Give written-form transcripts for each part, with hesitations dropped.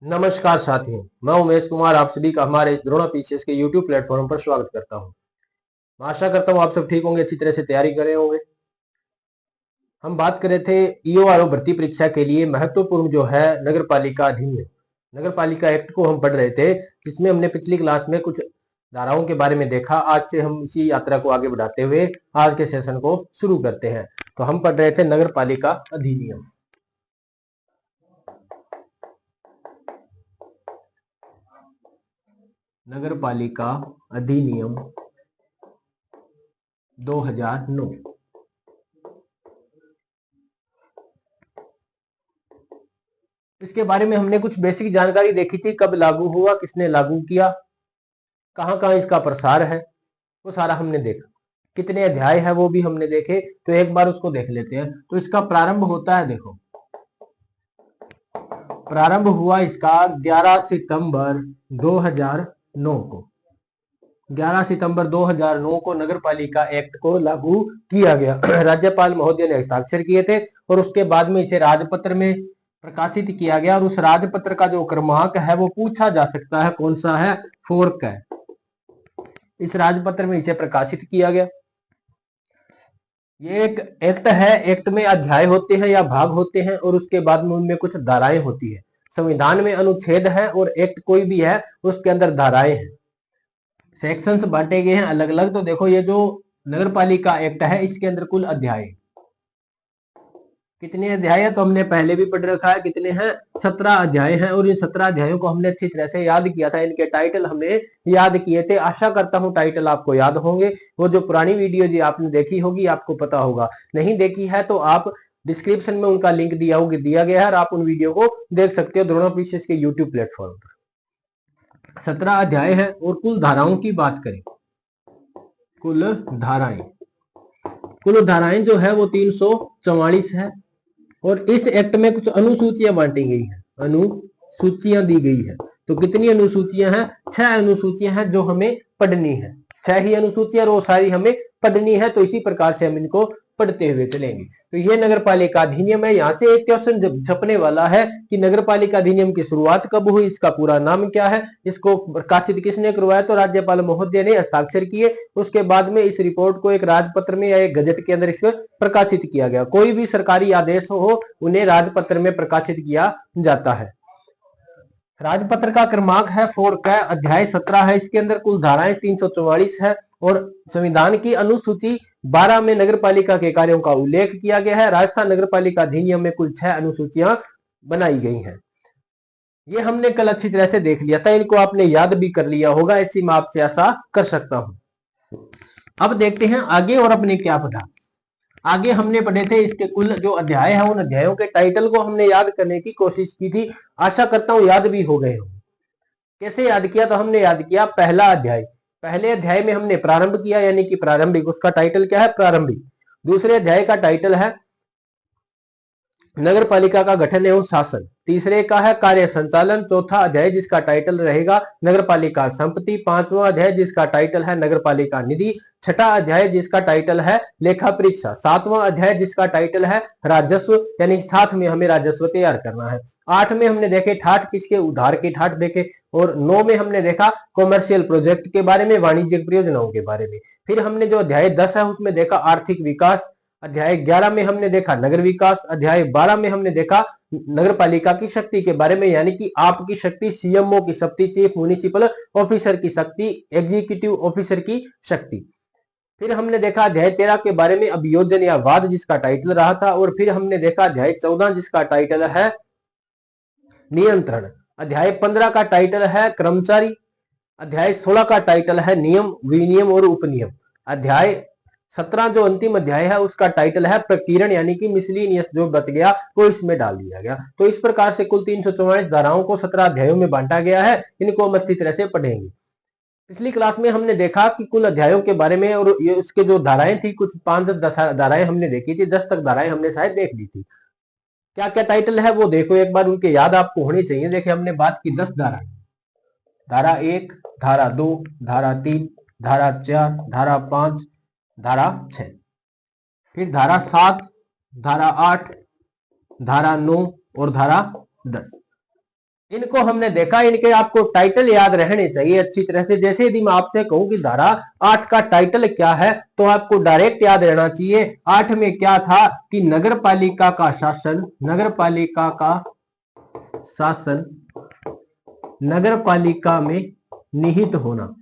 नमस्कार साथियों, मैं उमेश कुमार आप सभी का हमारे इस द्रोणा पीसीएस के यूट्यूब प्लेटफॉर्म पर स्वागत करता हूं। मैं आशा करता हूं आप सब ठीक होंगे, अच्छी तरह से तैयारी कर रहे होंगे। हम बात कर रहे थे ईओआरओ भर्ती परीक्षा के लिए महत्वपूर्ण जो है नगर पालिका अधिनियम, नगर पालिका एक्ट को हम पढ़ रहे थे, जिसमें हमने पिछली क्लास में कुछ धाराओं के बारे में देखा। आज से हम इसी यात्रा को आगे बढ़ाते हुए आज के सेशन को शुरू करते हैं। तो हम पढ़ रहे थे नगर पालिका अधिनियम। नगर पालिका अधिनियम 2009। इसके बारे में हमने कुछ बेसिक जानकारी देखी थी, कब लागू हुआ, किसने लागू किया, कहां कहां इसका प्रसार है, वो सारा हमने देखा। कितने अध्याय है वो भी हमने देखे, तो एक बार उसको देख लेते हैं। तो इसका प्रारंभ होता है, देखो प्रारंभ हुआ इसका 11 सितंबर 2009 को। 11 सितंबर 2009 को नगर पालिका एक्ट को लागू किया गया। राज्यपाल महोदय ने हस्ताक्षर किए थे और उसके बाद में इसे राजपत्र में प्रकाशित किया गया। और उस राजपत्र का जो क्रमांक है वो पूछा जा सकता है, कौन सा है, 4 का है। इस राजपत्र में इसे प्रकाशित किया गया। ये एक एक्ट है, एक्ट में अध्याय होते हैं या भाग होते हैं और उसके बाद में उनमें कुछ धाराएं होती है। संविधान में अनुच्छेद है और एक्ट कोई भी है उसके अंदर धाराएं हैं, सेक्शंस बांटे गए हैं अलग अलग। तो देखो ये जो नगर पालिका एक्ट है इसके अंदर कुल अध्याय कितने अध्याय है, तो हमने पहले भी पढ़ रखा है, कितने हैं, 17 अध्याय हैं। और इन 17 अध्यायों को हमने अच्छी तरह से याद किया था, इनके टाइटल हमने याद किए थे। आशा करता हूं टाइटल आपको याद होंगे। वो जो पुरानी वीडियो जी आपने देखी होगी आपको पता होगा, नहीं देखी है तो आप डिस्क्रिप्शन में उनका लिंक दिया गया है और आप उन वीडियो को देख सकते हो द्रोणा पीसीएस के यूट्यूब प्लेटफॉर्म पर। 17 अध्याय है। और कुल धाराओं की बात करें, कुल धाराएं जो है वो 344 है। और इस एक्ट में कुछ अनुसूचियां बांटी गई हैं, अनुसूचियां दी गई है। तो कितनी अनुसूचियां हैं, 6 अनुसूचियां हैं जो हमें पढ़नी है। 6 ही अनुसूचियां और वो सारी हमें पढ़नी है। तो इसी प्रकार से हम इनको पढ़ते हुए चलेंगे। तो ये नगर पालिका अधिनियम है। यहाँ से एक क्वेश्चन छपने वाला है कि नगर पालिका अधिनियम की शुरुआत कब हुई, इसका पूरा नाम क्या है, इसको प्रकाशित किसने करवाया, तो राज्यपाल महोदय ने हस्ताक्षर किए। उसके बाद में इस रिपोर्ट को एक राजपत्र में या एक गजट के अंदर इसको प्रकाशित किया गया। कोई भी सरकारी आदेश हो उन्हें राजपत्र में प्रकाशित किया जाता है। राजपत्र का क्रमांक है 4 का, अध्याय 17 है, इसके अंदर कुल धाराएं 344 है। और संविधान की अनुसूची 12 में नगर पालिका के कार्यों का उल्लेख किया गया है। राजस्थान नगर पालिका अधिनियम में कुल 6 अनुसूचियां बनाई गई हैं। ये हमने कल अच्छी तरह से देख लिया था, इनको आपने याद भी कर लिया होगा, ऐसी मैं आपसे आशा कर सकता हूं। अब देखते हैं आगे और अपने क्या पढ़ा। आगे हमने पढ़े थे इसके कुल जो अध्याय है, उन अध्यायों के टाइटल को हमने याद करने की कोशिश की थी। आशा करता हूं याद भी हो गए हो। कैसे याद किया, तो हमने याद किया पहला अध्याय। पहले अध्याय में हमने प्रारंभ किया, यानी कि प्रारंभिक, उसका टाइटल क्या है, प्रारंभिक। दूसरे अध्याय का टाइटल है नगर पालिका का गठन एवं शासन। तीसरे का है कार्य संचालन। चौथा अध्याय जिसका टाइटल रहेगा नगर पालिका संपत्ति। पांचवा अध्याय जिसका टाइटल है नगर पालिका निधि। छठा अध्याय जिसका टाइटल है लेखा परीक्षा। सातवां अध्याय जिसका टाइटल है राजस्व, यानी साथ में हमें राजस्व तैयार करना है। 8 में हमने देखे ठाठ किसके, उधार के ठाठ देखे। और 9 में हमने देखा कॉमर्शियल प्रोजेक्ट के बारे में, वाणिज्यिक परियोजनाओं के बारे में। फिर हमने जो अध्याय 10 है उसमें देखा आर्थिक विकास। अध्याय 11 में हमने देखा नगर विकास। अध्याय 12 में हमने देखा नगर पालिका की शक्ति के बारे में, यानी कि आपकी शक्ति, सीएमओ की शक्ति, चीफ म्युनिसिपल ऑफिसर की शक्ति, एग्जीक्यूटिव ऑफिसर की शक्ति। फिर हमने देखा अध्याय 13 के बारे में अभियोजन या वाद, जिसका टाइटल रहा था। और फिर हमने देखा अध्याय 14 जिसका टाइटल है नियंत्रण। अध्याय 15 का टाइटल है कर्मचारी। अध्याय 16 का टाइटल है नियम, विनियम और उपनियम। अध्याय 17 जो अंतिम अध्याय है उसका टाइटल है प्रकीर्ण, यानी कि मिसलिनियस जो बच गया वो इसमें डाल दिया गया। तो इस प्रकार से कुल 344 धाराओं को 17 अध्यायों में बांटा गया है। इनको हम अच्छी तरह से पढ़ेंगे। पिछली क्लास में हमने देखा कि कुल अध्यायों के बारे में, और ये उसके जो धाराएं थी, कुछ 5-10 धाराएं हमने देखी थी, 10 तक धाराएं हमने शायद देख ली थी। क्या क्या टाइटल है वो देखो एक बार, उनके याद आपको होने चाहिए। देखिए हमने बात की 10 धाराएं, धारा 1, धारा 2, धारा 3, धारा 4, धारा 5, धारा 6, फिर धारा 7, धारा 8, धारा 9 और धारा 10। इनको हमने देखा, इनके आपको टाइटल याद रहने चाहिए अच्छी तरह से। जैसे यदि मैं आपसे कहूं कि धारा 8 का टाइटल क्या है, तो आपको डायरेक्ट याद रहना चाहिए 8 में क्या था कि नगर पालिका का शासन, नगर पालिका का शासन नगर पालिका में निहित होना,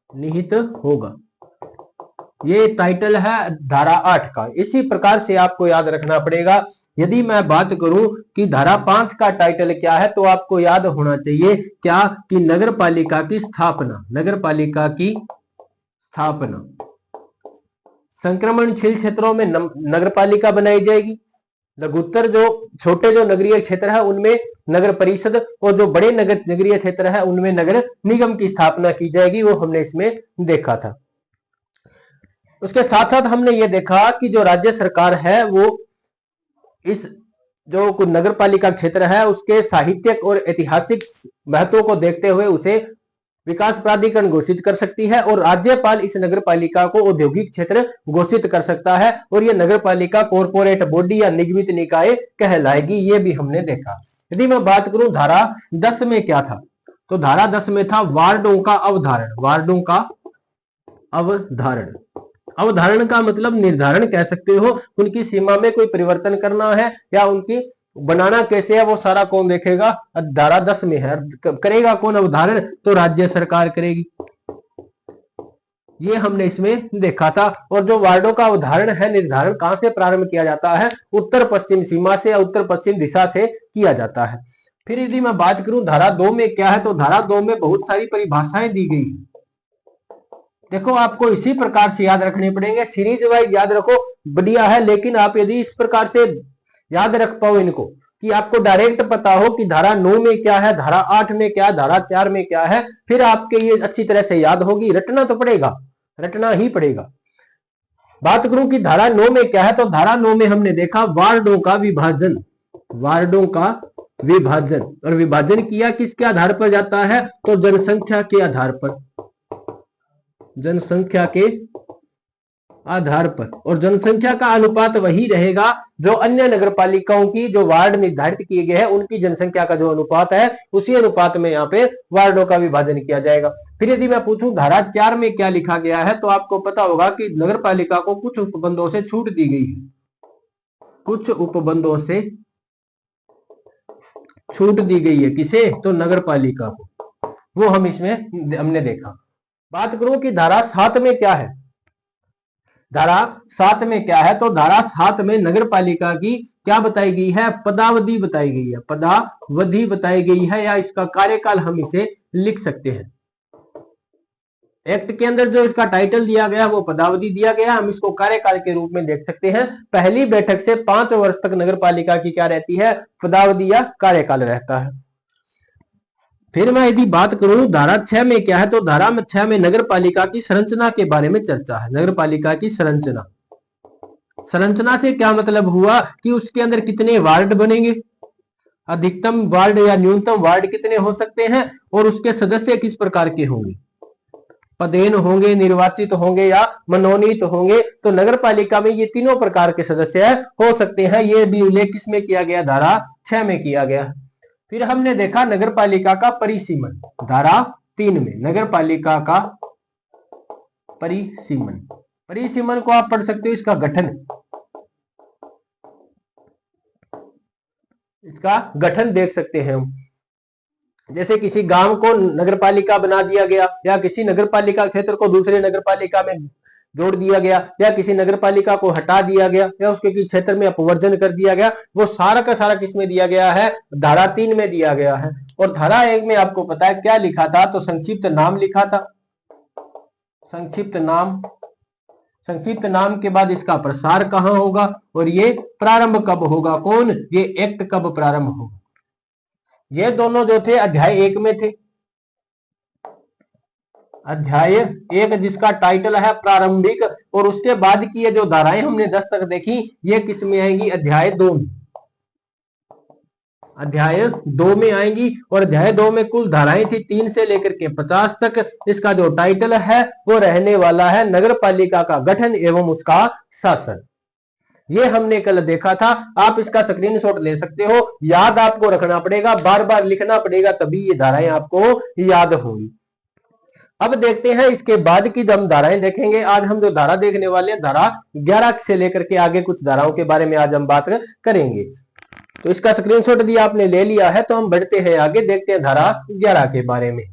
निहित होगा। ये टाइटल है धारा 8 का। इसी प्रकार से आपको याद रखना पड़ेगा। यदि मैं बात करूं कि धारा 5 का टाइटल क्या है, तो आपको याद होना चाहिए क्या कि नगर पालिका की स्थापना, नगर पालिका की स्थापना। संक्रमणशील क्षेत्रों में नगर पालिका बनाई जाएगी। लघुत्तर जो छोटे जो नगरीय क्षेत्र है उनमें नगर परिषद, और जो बड़े नगरीय क्षेत्र है उनमें नगर निगम की स्थापना की जाएगी। वो हमने इसमें देखा था। उसके साथ साथ हमने ये देखा कि जो राज्य सरकार है वो इस जो कुछ नगर पालिका क्षेत्र है उसके साहित्यिक और ऐतिहासिक महत्व को देखते हुए उसे विकास प्राधिकरण घोषित कर सकती है, और राज्यपाल इस नगर पालिका को औद्योगिक क्षेत्र घोषित कर सकता है, और यह नगर पालिका कॉर्पोरेट बॉडी या निगमित निकाय कहलाएगी। ये भी हमने देखा। यदि मैं बात करूं धारा 10 में क्या था, तो धारा 10 में था वार्डों का अवधारण, वार्डों का अवधारण। अवधारण का मतलब निर्धारण कह सकते हो, उनकी सीमा में कोई परिवर्तन करना है या उनकी बनाना कैसे है वो सारा कौन देखेगा, धारा 10 में है। करेगा कौन अवधारण, तो राज्य सरकार करेगी। ये हमने इसमें देखा था। और जो वार्डों का अवधारण है, निर्धारण कहां से प्रारंभ किया जाता है, उत्तर पश्चिम सीमा से या उत्तर पश्चिम दिशा से किया जाता है। फिर यदि मैं बात करूं धारा 2 में क्या है, तो धारा 2 में बहुत सारी परिभाषाएं दी गई। देखो आपको इसी प्रकार से याद रखने पड़ेंगे, सीरीज वाइज याद रखो, बढ़िया है। लेकिन आप यदि इस प्रकार से याद रख पाओ इनको कि आपको डायरेक्ट पता हो कि धारा 9 में क्या है, धारा 8 में क्या है, धारा 4 में क्या है, फिर आपके ये अच्छी तरह से याद होगी। रटना तो पड़ेगा, रटना ही पड़ेगा। बात करूं कि धारा 9 में क्या है, तो धारा 9 में हमने देखा वार्डों का विभाजन, वार्डों का विभाजन। और विभाजन किया किसके आधार पर जाता है, तो जनसंख्या के आधार पर, जनसंख्या के आधार पर। और जनसंख्या का अनुपात वही रहेगा जो अन्य नगर पालिकाओं की जो वार्ड निर्धारित किए गए हैं उनकी जनसंख्या का जो अनुपात है, उसी अनुपात में यहाँ पे वार्डों का विभाजन किया जाएगा। फिर यदि मैं पूछूं धारा 4 में क्या लिखा गया है, तो आपको पता होगा कि नगर पालिका को कुछ उपबंधों से छूट दी गई है, कुछ उपबंधों से छूट दी गई है। किसे, तो नगर पालिका को। वो हम इसमें हमने देखा। बात करूं कि धारा 7 में क्या है, धारा 7 में क्या है, तो धारा 7 में नगर पालिका की क्या बताई गई है, पदावधि बताई गई है, पदावधि बताई गई है, या इसका कार्यकाल हम इसे लिख सकते हैं। एक्ट के अंदर जो इसका टाइटल दिया गया वो पदावधि दिया गया, हम इसको कार्यकाल के रूप में देख सकते हैं। पहली बैठक से 5 वर्ष तक नगर पालिका की क्या रहती है, पदावधि या कार्यकाल रहता है। फिर मैं यदि बात करूं धारा 6 में क्या है, तो धारा 6 में नगर पालिका की संरचना के बारे में चर्चा है। नगर पालिका की संरचना, संरचना से क्या मतलब हुआ कि उसके अंदर कितने वार्ड बनेंगे, अधिकतम वार्ड या न्यूनतम वार्ड कितने हो सकते हैं, और उसके सदस्य किस प्रकार के होंगे, पदेन होंगे, निर्वाचित होंगे या मनोनीत होंगे। तो नगर पालिका में ये तीनों प्रकार के सदस्य हो सकते हैं। ये भी उल्लेख किसमें किया गया, धारा 6 में किया गया। फिर हमने देखा नगर पालिका का परिसीमन, धारा 3 में नगर पालिका का परिसीमन। परिसीमन को आप पढ़ सकते हो, इसका गठन, इसका गठन देख सकते हैं हम। जैसे किसी गांव को नगर पालिका बना दिया गया, या किसी नगर पालिका क्षेत्र को दूसरे नगर पालिका में जोड़ दिया गया, या किसी नगर पालिका को हटा दिया गया, या उसके क्षेत्र में अपवर्जन कर दिया गया, वो सारा का सारा किसमें दिया गया है, धारा 3 में दिया गया है। और धारा 1 में आपको पता है क्या लिखा था, तो संक्षिप्त नाम लिखा था, संक्षिप्त नाम। संक्षिप्त नाम के बाद इसका प्रसार कहां होगा, और ये प्रारंभ कब होगा, कौन, ये एक्ट कब प्रारंभ होगा। ये दोनों जो थे अध्याय 1 में थे। अध्याय 1 जिसका टाइटल है प्रारंभिक, और उसके बाद की ये जो धाराएं हमने 10 तक देखी, ये किस में आएंगी, अध्याय 2 में, अध्याय 2 में आएंगी। और अध्याय 2 में कुल धाराएं थी 3 से लेकर के 50 तक। इसका जो टाइटल है वो रहने वाला है नगर पालिका का गठन एवं उसका शासन। ये हमने कल देखा था। आप इसका स्क्रीनशॉट ले सकते हो, याद आपको रखना पड़ेगा, बार बार लिखना पड़ेगा, तभी ये धाराएं आपको याद होंगी। अब देखते हैं इसके बाद की जो हम धाराएं देखेंगे। आज हम जो धारा देखने वाले हैं, धारा 11 से लेकर के आगे कुछ धाराओं के बारे में आज हम बात करेंगे। तो इसका स्क्रीनशॉट भी आपने ले लिया है, तो हम बढ़ते हैं आगे, देखते हैं धारा 11 के बारे में।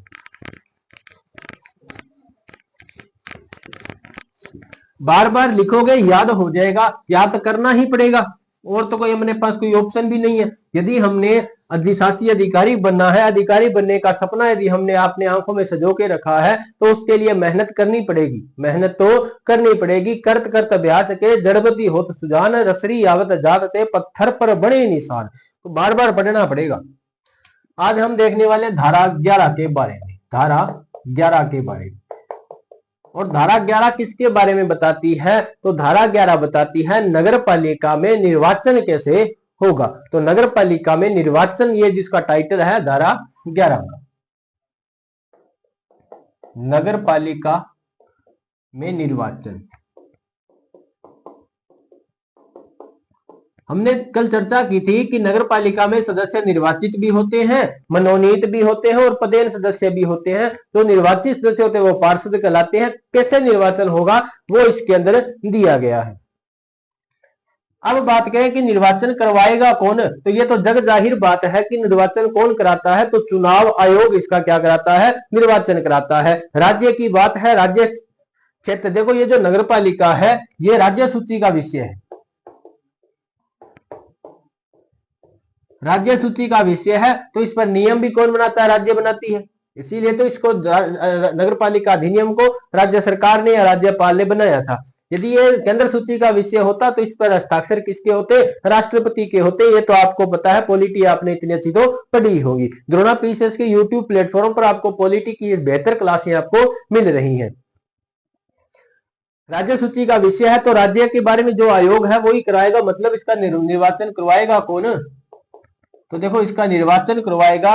बार बार लिखोगे याद हो जाएगा, याद करना ही पड़ेगा, और तो कोई अपने पास कोई ऑप्शन भी नहीं है। यदि हमने अधिशासी अधिकारी बनना है, अधिकारी बनने का सपना यदि हमने अपने आंखों में सजो के रखा है, तो उसके लिए मेहनत करनी पड़ेगी, मेहनत तो करनी पड़ेगी। करत करत अभ्यास के जड़बती होत सुजान, रसरी आवत जात ते पत्थर पर बने निशान। तो बार बार पढ़ना पड़ेगा। आज हम देखने वाले धारा 11 के बारे में, धारा 11 के बारे में। और धारा 11 किसके बारे में बताती है? तो धारा 11 बताती है नगर पालिका में निर्वाचन कैसे होगा। तो नगर पालिका में निर्वाचन, ये जिसका टाइटल है धारा 11 का, नगर पालिका में निर्वाचन। हमने कल चर्चा की थी कि नगर पालिका में सदस्य निर्वाचित भी होते हैं, मनोनीत भी होते हैं और पदेन सदस्य भी होते हैं। जो निर्वाचित सदस्य होते हैं वो पार्षद कहलाते हैं। कैसे निर्वाचन होगा वो इसके अंदर दिया गया है। अब बात करें कि निर्वाचन करवाएगा कौन, तो ये तो जग जाहिर बात है कि निर्वाचन कौन कराता है? तो चुनाव आयोग इसका क्या कराता है? निर्वाचन कराता है। राज्य की बात है, राज्य क्षेत्र, देखो ये जो नगर पालिका है ये राज्य सूची का विषय है, राज्य सूची का विषय है। तो इस पर नियम भी कौन बनाता है? राज्य बनाती है। इसीलिए तो इसको नगर पालिका अधिनियम को राज्य सरकार ने या राज्यपाल ने बनाया था। यदि ये केंद्र सूची का विषय होता तो इस पर हस्ताक्षर किसके होते? राष्ट्रपति के होते। ये तो आपको पता है, पॉलिटी आपने इतनी अच्छी तो पढ़ी होगी। द्रोणा पीसीएस के यूट्यूब प्लेटफॉर्म पर आपको पॉलिटी की बेहतर क्लासें आपको मिल रही हैं। राज्य सूची का विषय है, तो राज्य के बारे में जो आयोग है वही कराएगा, मतलब इसका निर्वाचन करवाएगा कौन? तो देखो इसका निर्वाचन करवाएगा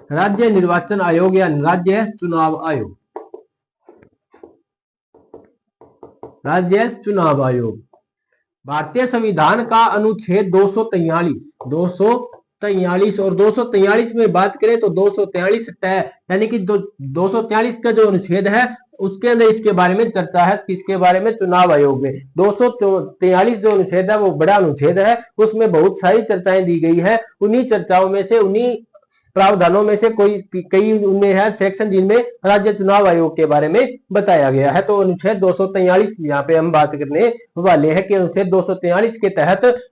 राज्य निर्वाचन आयोग या राज्य चुनाव आयोग, राज्य चुनाव आयोग। भारतीय संविधान का अनुच्छेद 243 और 243 में बात करें तो 243 यानी कि 243 का जो अनुच्छेद है उसके अंदर इसके बारे में चर्चा है। किसके बारे में? चुनाव आयोग में। 243 जो अनुच्छेद है वो बड़ा अनुच्छेद है, उसमें बहुत सारी चर्चाएं दी गई है। उन्हीं चर्चाओं में से, उन्हीं प्रावधानों में से कई उनमें है सेक्शन जिनमें राज्य चुनाव आयोग के बारे में बताया गया है। तो अनुच्छेद 243 यहाँ पे हम बात करने वाले हैं कि अनुच्छेद 243 के तहत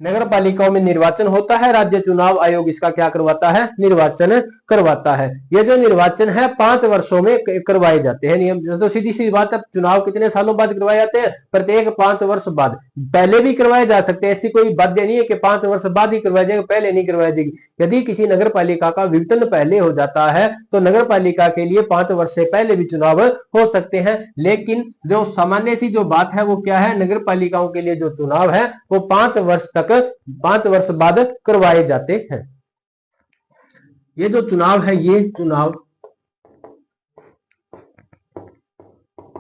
नगर पालिकाओं में निर्वाचन होता है। राज्य चुनाव आयोग इसका क्या करवाता है? निर्वाचन करवाता है। ये जो निर्वाचन है 5 वर्षों में करवाए जाते हैं। नियम तो सीधी सी बात है, चुनाव कितने सालों बाद करवाए जाते हैं? प्रत्येक 5 वर्ष बाद। पहले भी करवाए जा सकते हैं, ऐसी कोई बाध्य नहीं है कि 5 वर्ष बाद ही करवाया जाएगा, पहले नहीं करवाया जाएगी। यदि किसी नगर पालिका का विघटन पहले हो जाता है तो नगर पालिका के लिए 5 वर्ष से पहले भी चुनाव हो सकते हैं। लेकिन जो सामान्य सी जो बात है वो क्या है? नगर पालिकाओं के लिए जो चुनाव है वो 5 वर्ष बाद करवाए जाते हैं। ये जो चुनाव है, ये चुनाव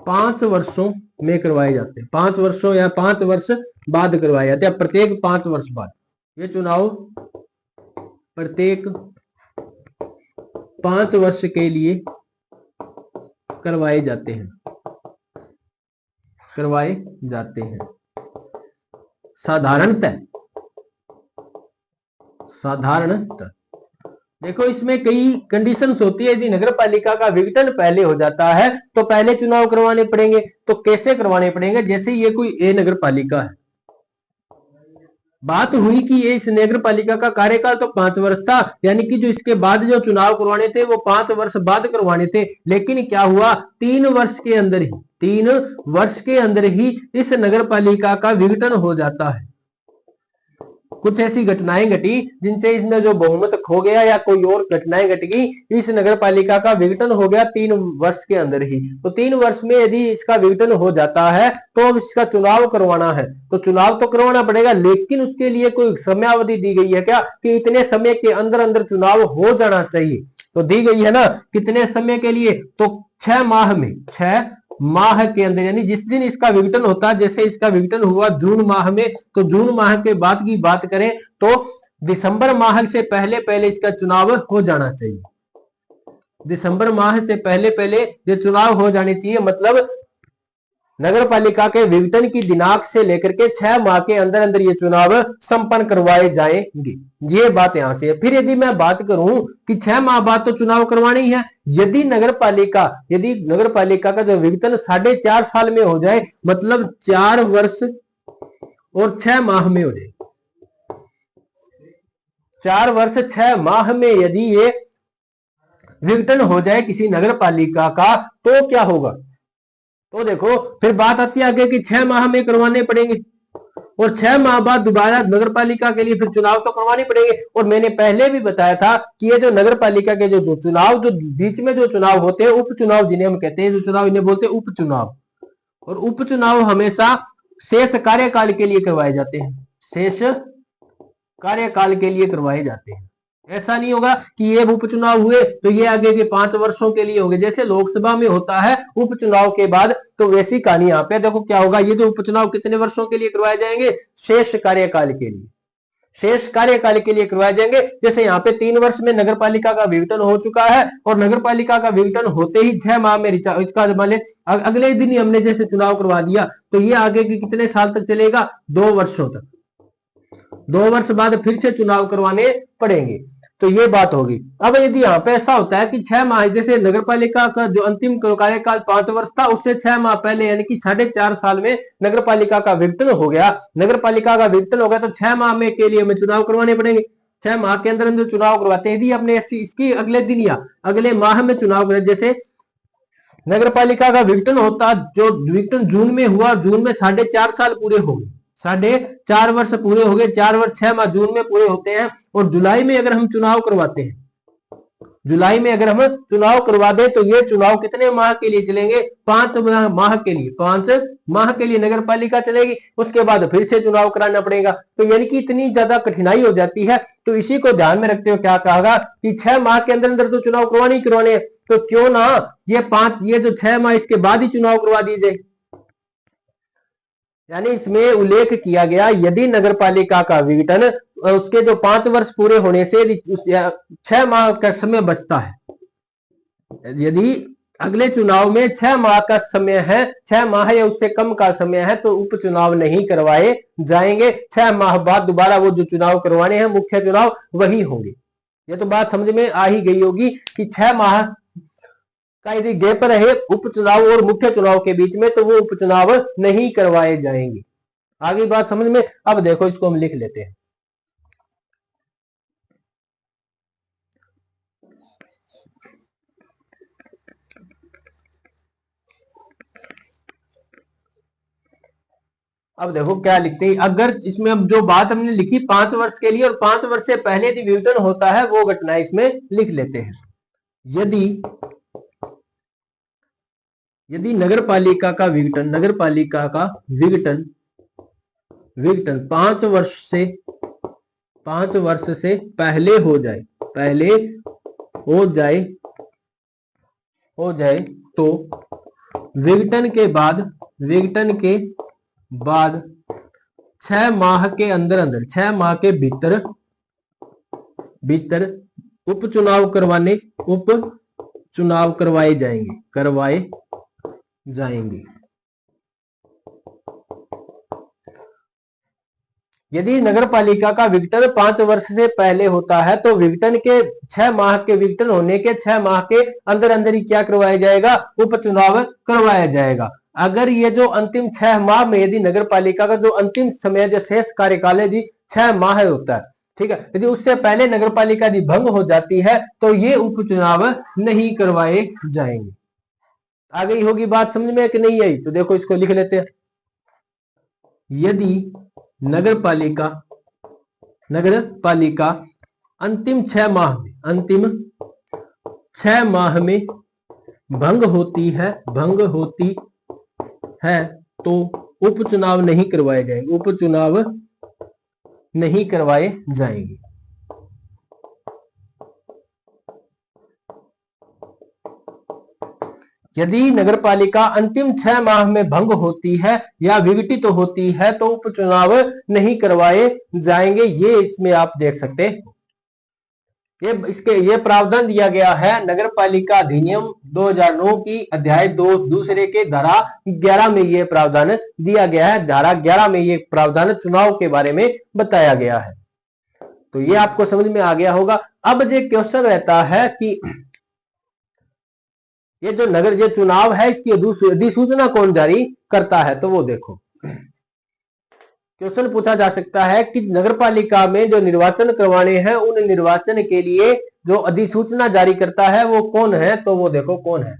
5 वर्षों में करवाए जाते हैं। 5 वर्षों या 5 वर्ष बाद करवाए जाते हैं, प्रत्येक 5 वर्ष बाद। ये चुनाव प्रत्येक 5 वर्ष के लिए करवाए जाते हैं, करवाए जाते हैं। साधारणतः देखो इसमें कई कंडीशंस होती है। यदि नगर पालिका का विघटन पहले हो जाता है तो पहले चुनाव करवाने पड़ेंगे। तो कैसे करवाने पड़ेंगे? जैसे ये कोई ए नगर पालिका है, बात हुई कि ये इस नगर पालिका का कार्यकाल तो 5 वर्ष था, यानी कि जो इसके बाद जो चुनाव करवाने थे वो 5 वर्ष बाद करवाने थे। लेकिन क्या हुआ? 3 वर्ष के अंदर ही इस नगर पालिका का विघटन हो जाता है। कुछ ऐसी घटनाएं घटी जिनसे इसमें जो बहुमत खो गया या कोई और घटनाएं घट गई, इस नगर पालिका का विघटन हो गया 3 वर्ष के अंदर ही। तो 3 वर्ष में यदि इसका विघटन हो जाता है तो अब इसका चुनाव करवाना है। तो चुनाव तो करवाना पड़ेगा, लेकिन उसके लिए कोई समयावधि दी गई है क्या? कि इतने समय के अंदर अंदर चुनाव हो जाना चाहिए। तो दी गई है ना, कितने समय के लिए? तो 6 माह में, 6 माह के अंदर, यानी जिस दिन इसका विघटन होता है, जैसे इसका विघटन हुआ जून माह में, तो जून माह के बाद की बात करें तो दिसंबर माह से पहले पहले इसका चुनाव हो जाना चाहिए। दिसंबर माह से पहले पहले ये चुनाव हो जाने चाहिए, मतलब नगर पालिका के विघटन की दिनांक से लेकर के 6 माह के अंदर अंदर ये चुनाव संपन्न करवाए जाएंगे। ये बात यहां से है। फिर यदि मैं बात करूं कि 6 माह बाद तो चुनाव करवाने ही है, यदि नगर पालिका का जो विघटन 4.5 साल में हो जाए, मतलब 4 वर्ष और 6 माह में हो जाए, 4 वर्ष 6 माह में यदि ये विघटन हो जाए किसी नगर पालिका का, तो क्या होगा? तो देखो फिर बात आती है आगे कि 6 माह में करवाने पड़ेंगे, और 6 माह बाद दोबारा नगर पालिका के लिए फिर चुनाव तो करवाने पड़ेंगे। और मैंने पहले भी बताया था कि ये जो नगर पालिका के जो चुनाव, जो बीच में जो चुनाव होते हैं, उपचुनाव जिन्हें हम कहते हैं, जो चुनाव इन्हें बोलते हैं उपचुनाव, और उपचुनाव हमेशा शेष कार्यकाल के लिए करवाए जाते हैं, शेष कार्यकाल के लिए करवाए जाते हैं। ऐसा नहीं होगा कि ये उपचुनाव हुए तो ये आगे के 5 वर्षों के लिए होंगे, जैसे लोकसभा में होता है उपचुनाव के बाद, तो वैसी कहानी यहाँ पे देखो क्या होगा। ये जो उपचुनाव कितने वर्षों के लिए करवाए जाएंगे? शेष कार्यकाल के लिए, शेष कार्यकाल के लिए करवाए जाएंगे। जैसे यहाँ पे 3 वर्ष में नगर पालिका का विघटन हो चुका है, और नगर पालिका का विघटन होते ही 6 माह में इसका मान ले अगले दिन ही हमने जैसे चुनाव करवा दिया, तो ये आगे के कितने साल तक चलेगा? 2 वर्षों तक। 2 वर्ष बाद फिर से चुनाव करवाने पड़ेंगे, तो ये बात होगी। अब यदि यहाँ पे ऐसा होता है कि 6 माह, जैसे नगर पालिका का जो अंतिम कार्यकाल 5 वर्ष था, उससे 6 माह पहले यानी कि 4.5 साल में नगर पालिका का विघटन हो गया, नगर पालिका का विघटन हो गया, तो 6 माह में के लिए हमें चुनाव करवाने पड़ेंगे। 6 माह के अंदर अंदर चुनाव करवाते हैं। यदि अपने इसकी अगले दिन या अगले माह में चुनाव करें, जैसे नगर पालिका का विघटन होता, जो विघटन जून में हुआ, जून में 4.5 साल पूरे हो गए, 4.5 वर्ष पूरे हो गए, 4 वर्ष 6 माह जून में पूरे होते हैं। और जुलाई में अगर हम चुनाव करवाते हैं, जुलाई में अगर हम चुनाव करवा दें, तो ये चुनाव कितने माह के लिए चलेंगे? 5 माह के लिए, 5 माह के लिए नगर पालिका चलेगी। उसके बाद फिर से चुनाव कराना पड़ेगा, तो यानी कि इतनी ज्यादा कठिनाई हो जाती है। तो इसी को ध्यान में रखते हुए क्या कहा कि 6 माह के अंदर अंदर तो चुनाव करवाने ही करवाने हैं, तो क्यों ना ये जो 6 माह इसके बाद ही चुनाव करवा दिए जाए। यानी इसमें उल्लेख किया गया, यदि नगर पालिका का विघटन उसके जो 5 वर्ष पूरे होने से 6 माह का समय बचता है, यदि अगले चुनाव में 6 माह का समय है, 6 माह या उससे कम का समय है, तो उपचुनाव नहीं करवाए जाएंगे। 6 माह बाद दोबारा वो जो चुनाव करवाने हैं, मुख्य चुनाव, वही होंगे। ये तो बात समझ में आ ही गई होगी कि 6 माह का यदि गैप रहे उपचुनाव और मुख्य चुनाव के बीच में, तो वो उपचुनाव नहीं करवाए जाएंगे। आगे बात समझ में। अब देखो इसको हम लिख लेते हैं। अब देखो क्या लिखते हैं, अगर इसमें अब जो बात हमने लिखी 5 वर्ष के लिए, और 5 वर्ष से पहले यदि विघटन होता है, वो घटना इसमें लिख लेते हैं। यदि यदि नगर पालिका का विघटन, नगर पालिका का विघटन विघटन 5 वर्ष से पहले हो जाए, पहले हो जाए तो विघटन के बाद 6 माह के अंदर अंदर, 6 माह के भीतर उपचुनाव करवाए जाएंगे। यदि नगर पालिका का विघटन 5 वर्ष से पहले होता है, तो विघटन के 6 माह के विघटन होने के 6 माह के अंदर अंदर ही क्या करवाया जाएगा? उपचुनाव करवाया जाएगा। अगर ये जो अंतिम 6 माह में यदि नगर पालिका का जो अंतिम समय, जो शेष कार्यकाल है, 6 माह होता है, ठीक है, यदि उससे पहले नगर पालिका यदि भंग हो जाती है, तो ये उपचुनाव नहीं करवाए जाएंगे। आ गई होगी बात समझ में कि नहीं आई? तो देखो इसको लिख लेते हैं। यदि नगर पालिका अंतिम 6 माह में भंग होती है तो उपचुनाव नहीं करवाए जाएंगे। यदि नगरपालिका अंतिम 6 माह में भंग होती है या विघटित तो होती है तो उपचुनाव नहीं करवाए जाएंगे। ये इसमें आप देख सकते हैं। ये प्रावधान दिया गया है नगरपालिका अधिनियम 2009 की अध्याय 2 दूसरे के धारा 11 में ये प्रावधान दिया गया है। धारा 11 में ये प्रावधान चुनाव के बारे में बताया गया है। तो ये आपको समझ में आ गया होगा। अब ये क्वेश्चन रहता है कि ये जो ये चुनाव है इसकी अधिसूचना कौन जारी करता है, तो वो देखो क्वेश्चन पूछा जा सकता है कि नगरपालिका में जो निर्वाचन करवाने हैं उन निर्वाचन के लिए जो अधिसूचना जारी करता है वो कौन है, तो वो देखो कौन है।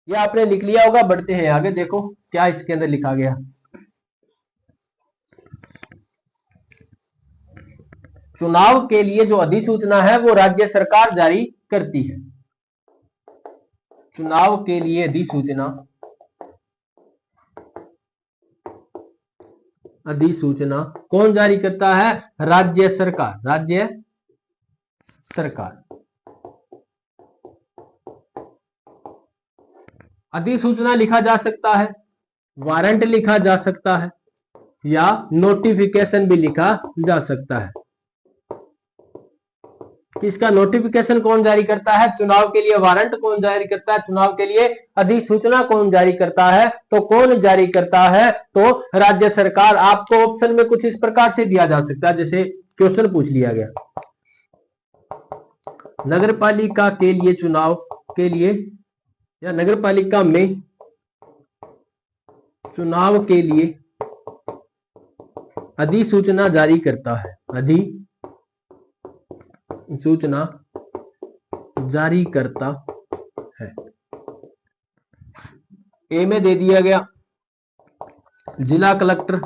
ये आपने लिख लिया होगा। बढ़ते हैं आगे, देखो क्या इसके अंदर लिखा गया। चुनाव के लिए जो अधिसूचना है वो राज्य सरकार जारी करती है। चुनाव के लिए अधिसूचना कौन जारी करता है? राज्य सरकार। राज्य सरकार। अधिसूचना लिखा जा सकता है, वारंट लिखा जा सकता है या नोटिफिकेशन भी लिखा जा सकता है। किसका नोटिफिकेशन कौन जारी करता है? चुनाव के लिए वारंट कौन जारी करता है? चुनाव के लिए अधिसूचना कौन जारी करता है? तो कौन जारी करता है? तो राज्य सरकार। आपको ऑप्शन में कुछ इस प्रकार से दिया जा सकता है, जैसे क्वेश्चन पूछ लिया गया, नगरपालिका के लिए चुनाव के लिए या नगरपालिका में चुनाव के लिए अधिसूचना जारी करता है। सूचना जारी करता है। ए में दे दिया गया जिला कलेक्टर,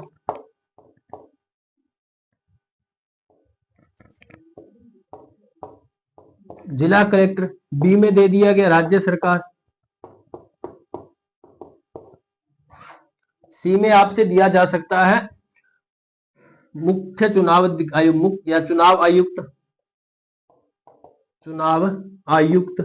जिला कलेक्टर। बी में दे दिया गया राज्य सरकार। सी में आपसे दिया जा सकता है मुख्य चुनाव आयुक्त या चुनाव आयुक्त। चुनाव आयुक्त।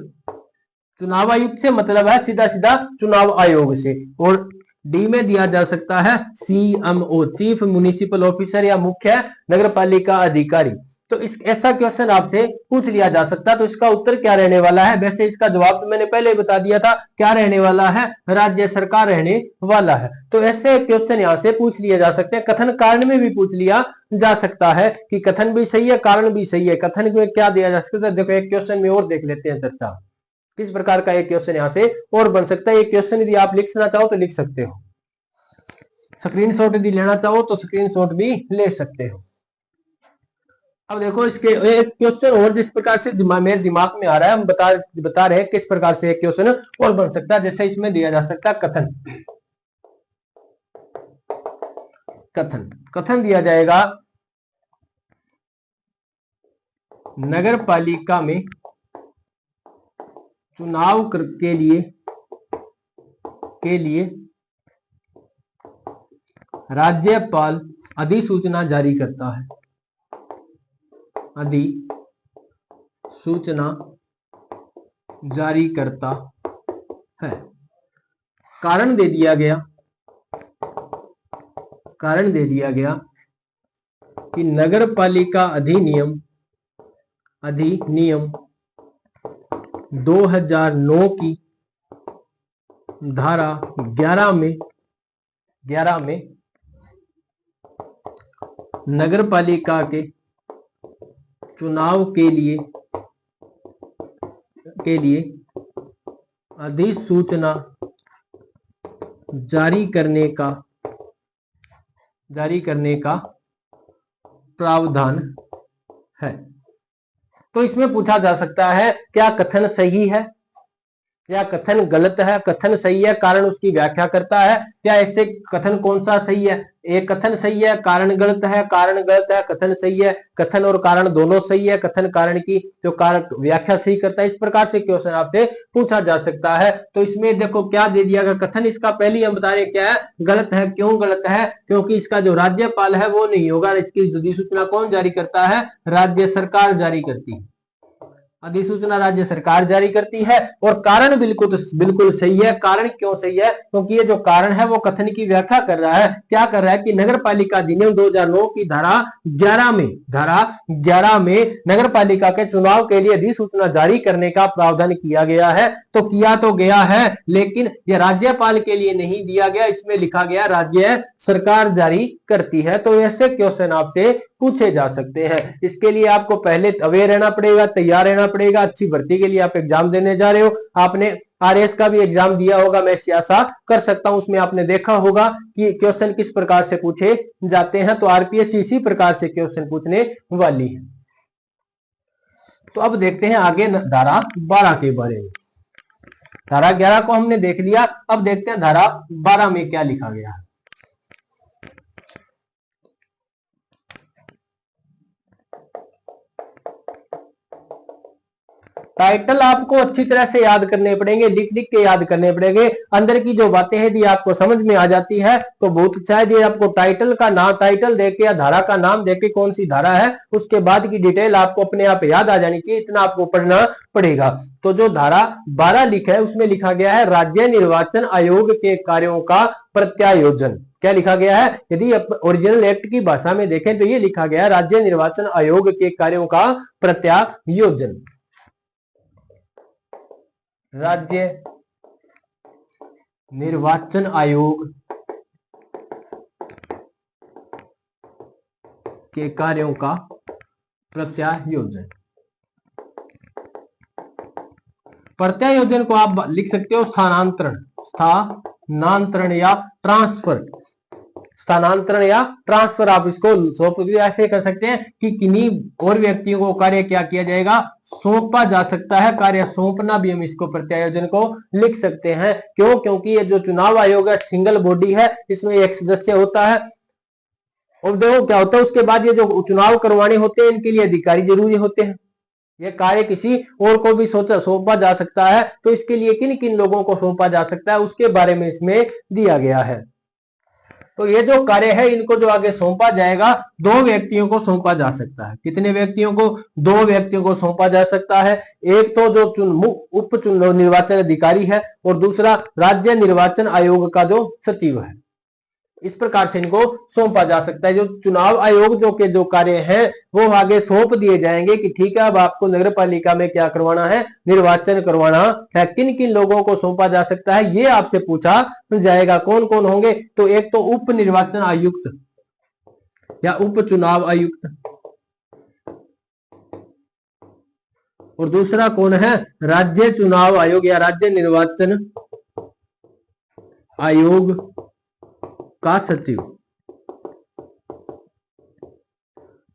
चुनाव आयुक्त से मतलब है सीधा सीधा चुनाव आयोग से। और डी में दिया जा सकता है CMO, चीफ म्युनिसिपल ऑफिसर या मुख्य नगरपालिका अधिकारी। तो ऐसा क्वेश्चन आपसे पूछ लिया जा सकता है। तो इसका उत्तर क्या रहने वाला है? वैसे इसका जवाब तो मैंने पहले ही बता दिया था, क्या रहने वाला है? राज्य सरकार रहने वाला है। तो ऐसे क्वेश्चन यहां से पूछ लिए जा सकते हैं। कथन कारण में भी पूछ लिया जा सकता है कि कथन भी सही है, कारण भी सही है। कथन में क्या दिया जा सकता है? देखो एक क्वेश्चन में और देख लेते हैं चर्चा, किस प्रकार का एक क्वेश्चन यहां से और बन सकता है। एक क्वेश्चन यदि आप लिखना चाहो तो लिख सकते हो, स्क्रीनशॉट यदि लेना चाहो तो स्क्रीनशॉट भी ले सकते हो। अब देखो इसके एक क्वेश्चन और जिस प्रकार से मेरे दिमाग में आ रहा है, हम बता रहे हैं किस प्रकार से एक क्वेश्चन और बन सकता है। जैसे इसमें दिया जा सकता है कथन। कथन दिया जाएगा नगरपालिका में चुनाव के लिए राज्यपाल अधिसूचना जारी करता है। अधिसूचना जारी करता है। कारण दे दिया गया कि नगरपालिका अधिनियम 2009 की धारा 11 में नगरपालिका के चुनाव के लिए अधिसूचना जारी करने का प्रावधान है। तो इसमें पूछा जा सकता है क्या कथन सही है या कथन गलत है? कथन सही है, कारण उसकी व्याख्या करता है, या ऐसे कथन कौन सा सही है? एक कथन सही है, कारण गलत है, कारण गलत है, कथन सही है, कथन और कारण दोनों सही है, कथन कारण की जो कारण व्याख्या सही करता है। इस प्रकार से क्वेश्चन आपसे पूछा जा सकता है। तो इसमें देखो क्या दे दिया गया, कथन इसका पहले हम बता रहे क्या है, गलत है। क्यों गलत है? क्योंकि इसका जो राज्यपाल है वो नहीं होगा, इसकी अधिसूचना कौन जारी करता है? राज्य सरकार जारी करती है। अधिसूचना राज्य सरकार जारी करती है। और कारण बिल्कुल बिल्कुल सही है। कारण क्यों सही है? क्योंकि ये जो कारण है वो कथन की व्याख्या कर रहा है। क्या कर रहा है कि नगर पालिका अधिनियम 2009 की धारा 11 में नगर पालिका के चुनाव के लिए अधिसूचना जारी करने का प्रावधान किया गया है। तो किया तो गया है, लेकिन यह राज्यपाल के लिए नहीं दिया गया, इसमें लिखा गया राज्य सरकार जारी करती है। तो ऐसे क्वेश्चन आपसे पूछे जा सकते हैं। इसके लिए आपको पहले अवेयर रहना पड़ेगा, तैयार रहना पड़ेगा। अच्छी भर्ती के लिए आप एग्जाम देने जा रहे हो। आपने आरएस का भी एग्जाम दिया होगा, मैं ऐसी आशा कर सकता हूं। उसमें आपने देखा होगा कि क्वेश्चन किस प्रकार से पूछे जाते हैं। तो आरपीएस इसी प्रकार से क्वेश्चन पूछने वाली है। तो अब देखते हैं आगे धारा 12 के बारे में। धारा 11 को हमने देख लिया, अब देखते हैं धारा 12 में क्या लिखा गया है। टाइटल आपको अच्छी तरह से याद करने पड़ेंगे, लिख लिख के याद करने पड़ेंगे। अंदर की जो बातें हैं यदि आपको समझ में आ जाती है तो बहुत अच्छा है। यदि आपको टाइटल का नाम, टाइटल देके या धारा का नाम देके कौन सी धारा है उसके बाद की डिटेल आपको अपने आप याद आ जानी चाहिए, इतना आपको पढ़ना पड़ेगा। तो जो धारा 12 लिखा है उसमें लिखा गया है राज्य निर्वाचन आयोग के कार्यों का प्रत्यायोजन। क्या लिखा गया है? यदि ओरिजिनल एक्ट की भाषा में देखें तो ये लिखा गया है राज्य निर्वाचन आयोग के कार्यों का प्रत्यायोजन। राज्य निर्वाचन आयोग के कार्यों का प्रत्यायोजन। प्रत्यायोजन को आप लिख सकते हो स्थानांतरण या ट्रांसफर। स्थानांतरण या ट्रांसफर आप इसको सौंप भी ऐसे कर सकते हैं कि किन्हीं और व्यक्तियों को कार्य क्या किया जाएगा, सौंपा जा सकता है। कार्य सौंपना भी हम इसको प्रत्यायोजन को लिख सकते हैं। क्यों? क्योंकि ये जो चुनाव आयोग है सिंगल बॉडी है, इसमें एक सदस्य होता है। और देखो क्या होता है उसके बाद ये जो चुनाव करवाने होते हैं इनके लिए अधिकारी जरूरी होते हैं। ये कार्य किसी और को भी सौंपा जा सकता है। तो इसके लिए किन किन लोगों को सौंपा जा सकता है उसके बारे में इसमें दिया गया है। तो ये जो कार्य है इनको जो आगे सौंपा जाएगा 2 व्यक्तियों को सौंपा जा सकता है। कितने व्यक्तियों को? 2 व्यक्तियों को सौंपा जा सकता है। एक तो जो उप निर्वाचन अधिकारी है और दूसरा राज्य निर्वाचन आयोग का जो सचिव है। इस प्रकार से इनको सौंपा जा सकता है। जो चुनाव आयोग जो कार्य है वो आगे सौंप दिए जाएंगे कि ठीक है अब आपको नगर पालिका में क्या करवाना है, निर्वाचन करवाना है। किन किन लोगों को सौंपा जा सकता है ये आपसे पूछा जाएगा। कौन कौन होंगे? तो एक तो उप निर्वाचन आयुक्त या उप चुनाव आयुक्त, और दूसरा कौन है? राज्य चुनाव आयोग या राज्य निर्वाचन आयोग का सचिव।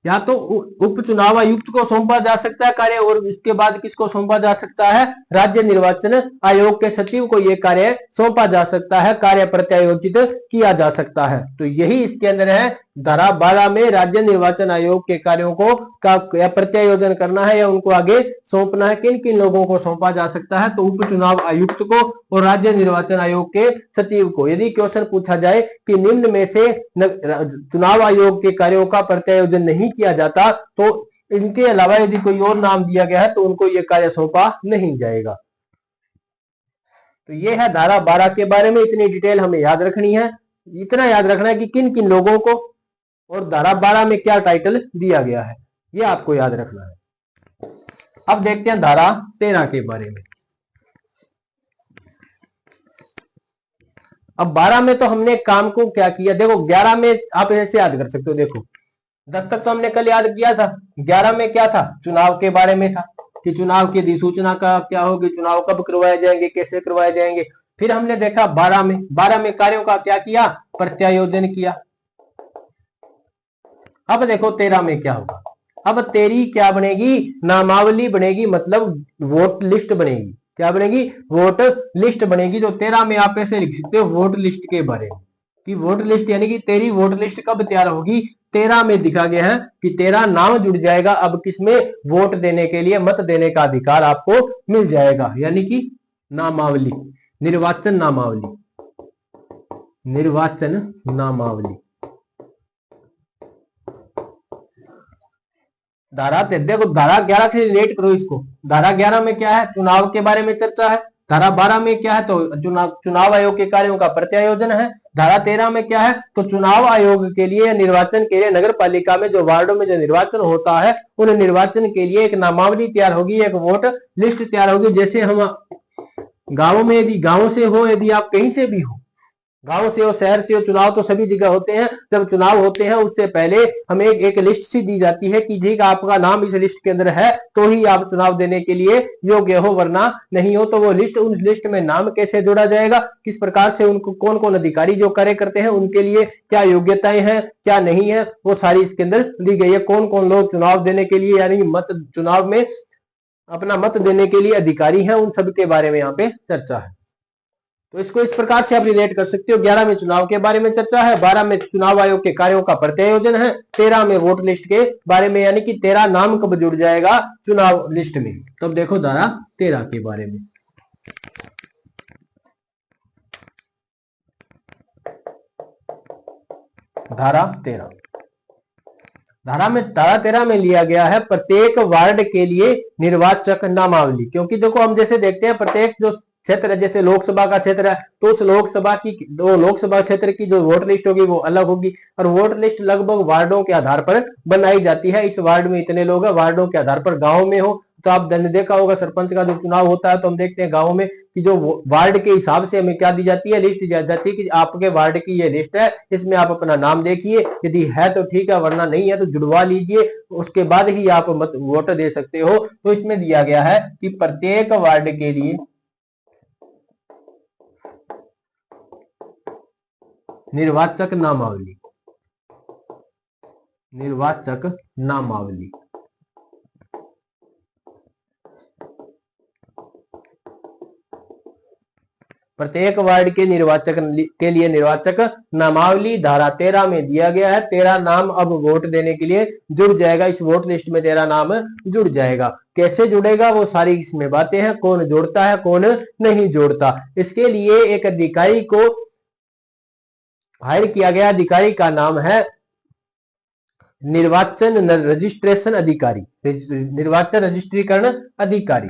या तो उप चुनाव आयुक्त को सौंपा जा सकता है कार्य, और इसके बाद किसको सौंपा जा सकता है? राज्य निर्वाचन आयोग के सचिव को यह कार्य सौंपा जा सकता है, कार्य प्रत्यायोजित किया जा सकता है। तो यही इसके अंदर है। धारा 12 में राज्य निर्वाचन आयोग के कार्यों को का प्रत्यायोजन करना है या उनको आगे सौंपना है। किन किन लोगों को सौंपा जा सकता है? तो उप चुनाव आयुक्त को और राज्य निर्वाचन आयोग के सचिव को। यदि क्वेश्चन पूछा जाए कि निम्न में से चुनाव आयोग के कार्यों का प्रत्यायोजन नहीं किया जाता तो इनके अलावा यदि कोई और नाम दिया गया है तो उनको यह कार्य सौंपा नहीं जाएगा। तो यह है धारा 12 के बारे में। इतनी डिटेल हमें याद रखनी है। इतना याद रखना है कि किन किन लोगों को और धारा 12 में क्या टाइटल दिया गया है, यह आपको याद रखना है। अब देखते हैं धारा 13 के बारे में। अब 12 में तो हमने काम को क्या किया, देखो 11 में आप ऐसे याद कर सकते हो। देखो 10 तक तो हमने कल याद किया था। 11 में क्या था? चुनाव के बारे में था कि चुनाव की अधिसूचना का क्या होगी, चुनाव कब करवाए जाएंगे, कैसे करवाए जाएंगे। फिर हमने देखा 12 में कार्यों का क्या किया? प्रत्यायोजन किया। अब देखो 13 में क्या होगा। अब तेरी क्या बनेगी? नामावली बनेगी, मतलब वोट लिस्ट बनेगी। क्या बनेगी? वोट लिस्ट बनेगी। तो 13 में आप ऐसे लिख सकते हो वोट लिस्ट के बारे में कि वोट लिस्ट यानी कि तेरी वोट लिस्ट कब तैयार होगी? 13 में दिखा गया है कि तेरा नाम जुड़ जाएगा। अब किसमें? वोट देने के लिए, मत देने का अधिकार आपको मिल जाएगा, यानी कि नामावली, निर्वाचन नामावली, निर्वाचन नामावली। धारा देखो धारा 11 से रिलेट करो इसको। धारा 11 में क्या है, चुनाव के बारे में चर्चा है। धारा 12 में क्या है, तो चुनाव आयोग के कार्यों का प्रत्यायोजन है। धारा 13 में क्या है, तो चुनाव आयोग के लिए, निर्वाचन के लिए नगर पालिका में जो वार्डों में जो निर्वाचन होता है, उन निर्वाचन के लिए एक नामावली तैयार होगी, एक वोट लिस्ट तैयार होगी। जैसे हम गाँव में, यदि गाँव से हो, यदि आप कहीं से भी हो, गांव से हो, शहर से हो, चुनाव तो सभी जगह होते हैं। जब चुनाव होते हैं उससे पहले हमें एक लिस्ट सी दी जाती है कि ठीक आपका नाम इस लिस्ट के अंदर है तो ही आप चुनाव देने के लिए योग्य हो, वरना नहीं हो। तो वो लिस्ट, उस लिस्ट में नाम कैसे जोड़ा जाएगा, किस प्रकार से, उनको कौन कौन अधिकारी जो कार्य करते हैं उनके लिए क्या योग्यताएं हैं, क्या नहीं है, वो सारी इसके अंदर दी गई है। कौन कौन लोग चुनाव देने के लिए, यानी मत चुनाव में अपना मत देने के लिए अधिकारी हैं, उन सब के बारे में यहाँ पे चर्चा है। तो इसको इस प्रकार से आप रिलेट कर सकते हो। 11 में चुनाव के बारे में चर्चा है, 12 में चुनाव आयोग के कार्यों का प्रत्यायोजन है, 13 में वोट लिस्ट के बारे में, यानी कि 13 नाम कब जुड़ जाएगा चुनाव लिस्ट में। तो अब देखो धारा 13 के बारे में। धारा 13, धारा 13 में लिया गया है प्रत्येक वार्ड के लिए निर्वाचक नामावली। क्योंकि देखो हम जैसे देखते हैं प्रत्येक जो क्षेत्र है, जैसे लोकसभा का क्षेत्र है तो उस लोकसभा क्षेत्र की जो वोट लिस्ट होगी वो अलग होगी, और वोट लिस्ट लगभग वार्डों के आधार पर बनाई जाती है। इस वार्ड में इतने लोग हैं, वार्डों के आधार पर। गाँव में हो तो आप देखा होगा सरपंच का जो चुनाव होता है तो हम देखते हैं गाँव में कि जो वार्ड के हिसाब से हमें क्या दी जाती है, लिस्ट दी जाती है कि आपके वार्ड की ये लिस्ट है, इसमें आप अपना नाम देखिए, यदि है तो ठीक है, वरना नहीं है तो जुड़वा लीजिए, उसके बाद ही आप मत वोट दे सकते हो। तो इसमें दिया गया है कि प्रत्येक वार्ड के लिए निर्वाचक नामावली, निर्वाचक नामावली। प्रत्येक वार्ड के निर्वाचक के लिए निर्वाचक नामावली धारा 13 में दिया गया है। 13 नाम अब वोट देने के लिए जुड़ जाएगा, इस वोट लिस्ट में 13 नाम जुड़ जाएगा। कैसे जुड़ेगा वो सारी इसमें बातें हैं, कौन जोड़ता है कौन नहीं जोड़ता। इसके लिए एक अधिकारी को हायर किया गया, अधिकारी का नाम है निर्वाचन रजिस्ट्रेशन अधिकारी, निर्वाचन रजिस्ट्रीकरण अधिकारी।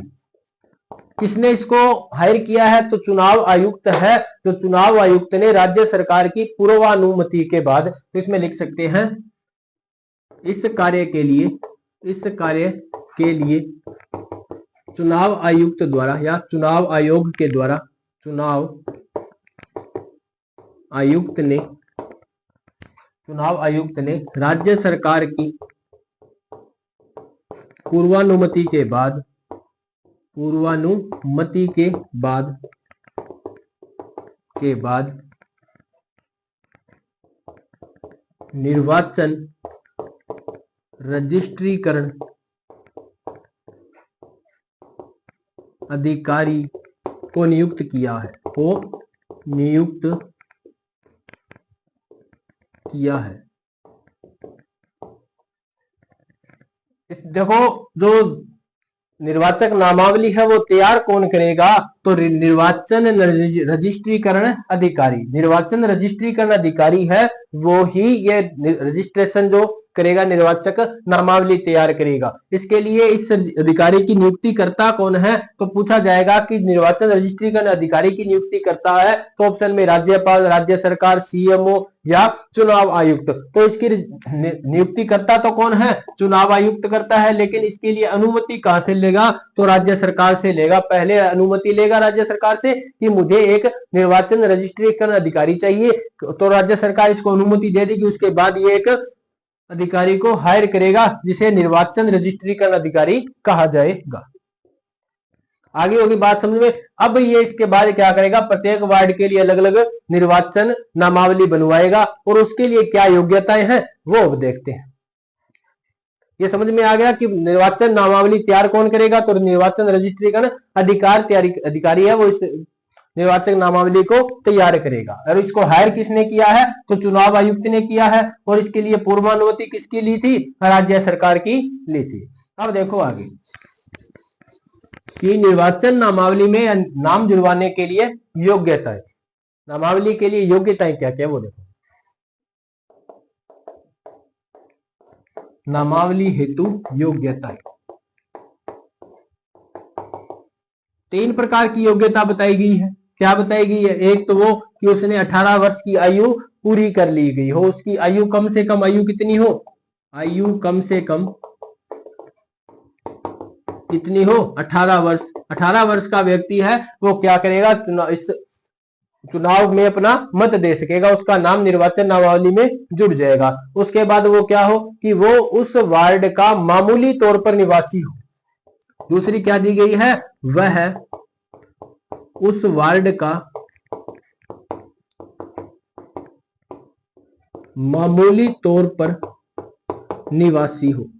किसने इसको हायर किया है, तो चुनाव आयुक्त है। तो चुनाव आयुक्त ने राज्य सरकार की पूर्वानुमति के बाद, तो इसमें लिख सकते हैं इस कार्य के लिए चुनाव आयुक्त द्वारा या चुनाव आयोग के द्वारा, चुनाव आयुक्त ने राज्य सरकार की पूर्वानुमति के बाद निर्वाचन रजिस्ट्रीकरण अधिकारी को नियुक्त किया है। देखो जो निर्वाचक नामावली है वो तैयार कौन करेगा, तो निर्वाचन रजिस्ट्रीकरण अधिकारी। निर्वाचन रजिस्ट्रीकरण अधिकारी है वो ही ये रजिस्ट्रेशन जो करेगा, निर्वाचक नामावली तैयार करेगा। इसके लिए इस अधिकारी की नियुक्ति करता कौन है, तो पूछा जाएगा कि निर्वाचन रजिस्ट्रीकरण अधिकारी की नियुक्ति करता है, तो ऑप्शन में राज्यपाल, राज्य सरकार, सीएमओ या चुनाव आयुक्त। तो इसकी नियुक्ति करता तो कौन है, चुनाव आयुक्त करता है। लेकिन इसके लिए अनुमति कहां से लेगा, तो राज्य सरकार से लेगा। पहले अनुमति लेगा राज्य सरकार से कि मुझे एक निर्वाचन रजिस्ट्रीकरण अधिकारी चाहिए, तो राज्य सरकार इसको अनुमति दे देगी। उसके बाद ये एक अधिकारी को हायर करेगा जिसे निर्वाचन रजिस्ट्रीकरण अधिकारी कहा जाएगा। आगे होगी बात समझ में। अब ये इसके बाद क्या करेगा, प्रत्येक वार्ड के लिए अलग अलग निर्वाचन नामावली बनवाएगा, और उसके लिए क्या योग्यताएं हैं वो अब देखते हैं। ये समझ में आ गया कि निर्वाचन नामावली तैयार कौन करेगा, तो निर्वाचन रजिस्ट्रीकरण अधिकारी है वो इस निर्वाचक नामावली को तैयार करेगा। और इसको हायर किसने किया है, तो चुनाव आयुक्त ने किया है। और इसके लिए पूर्वानुमति किसकी ली थी, राज्य सरकार की ली थी। अब देखो आगे कि निर्वाचन नामावली में नाम जुड़वाने के लिए योग्यताएं, नामावली के लिए योग्यताएं क्या क्या वो देखो। नामावली हेतु योग्यताएं, तीन प्रकार की योग्यता बताई गई है। क्या बताई गई है? एक तो वो कि उसने 18 वर्ष की आयु पूरी कर ली गई हो, उसकी आयु कम से कम आयु कितनी हो? आयु कम से कम कितनी हो? 18 वर्ष। 18 वर्ष का व्यक्ति है वो क्या करेगा? इस चुनाव में अपना मत दे सकेगा, उसका नाम निर्वाचन नामावली में जुड़ जाएगा। उसके बाद वो क्या हो कि वो उस वार्ड का मामूली तौर पर निवासी हो। दूसरी क्या दी गई है? वह उस वार्ड का मामूली तौर पर निवासी हो।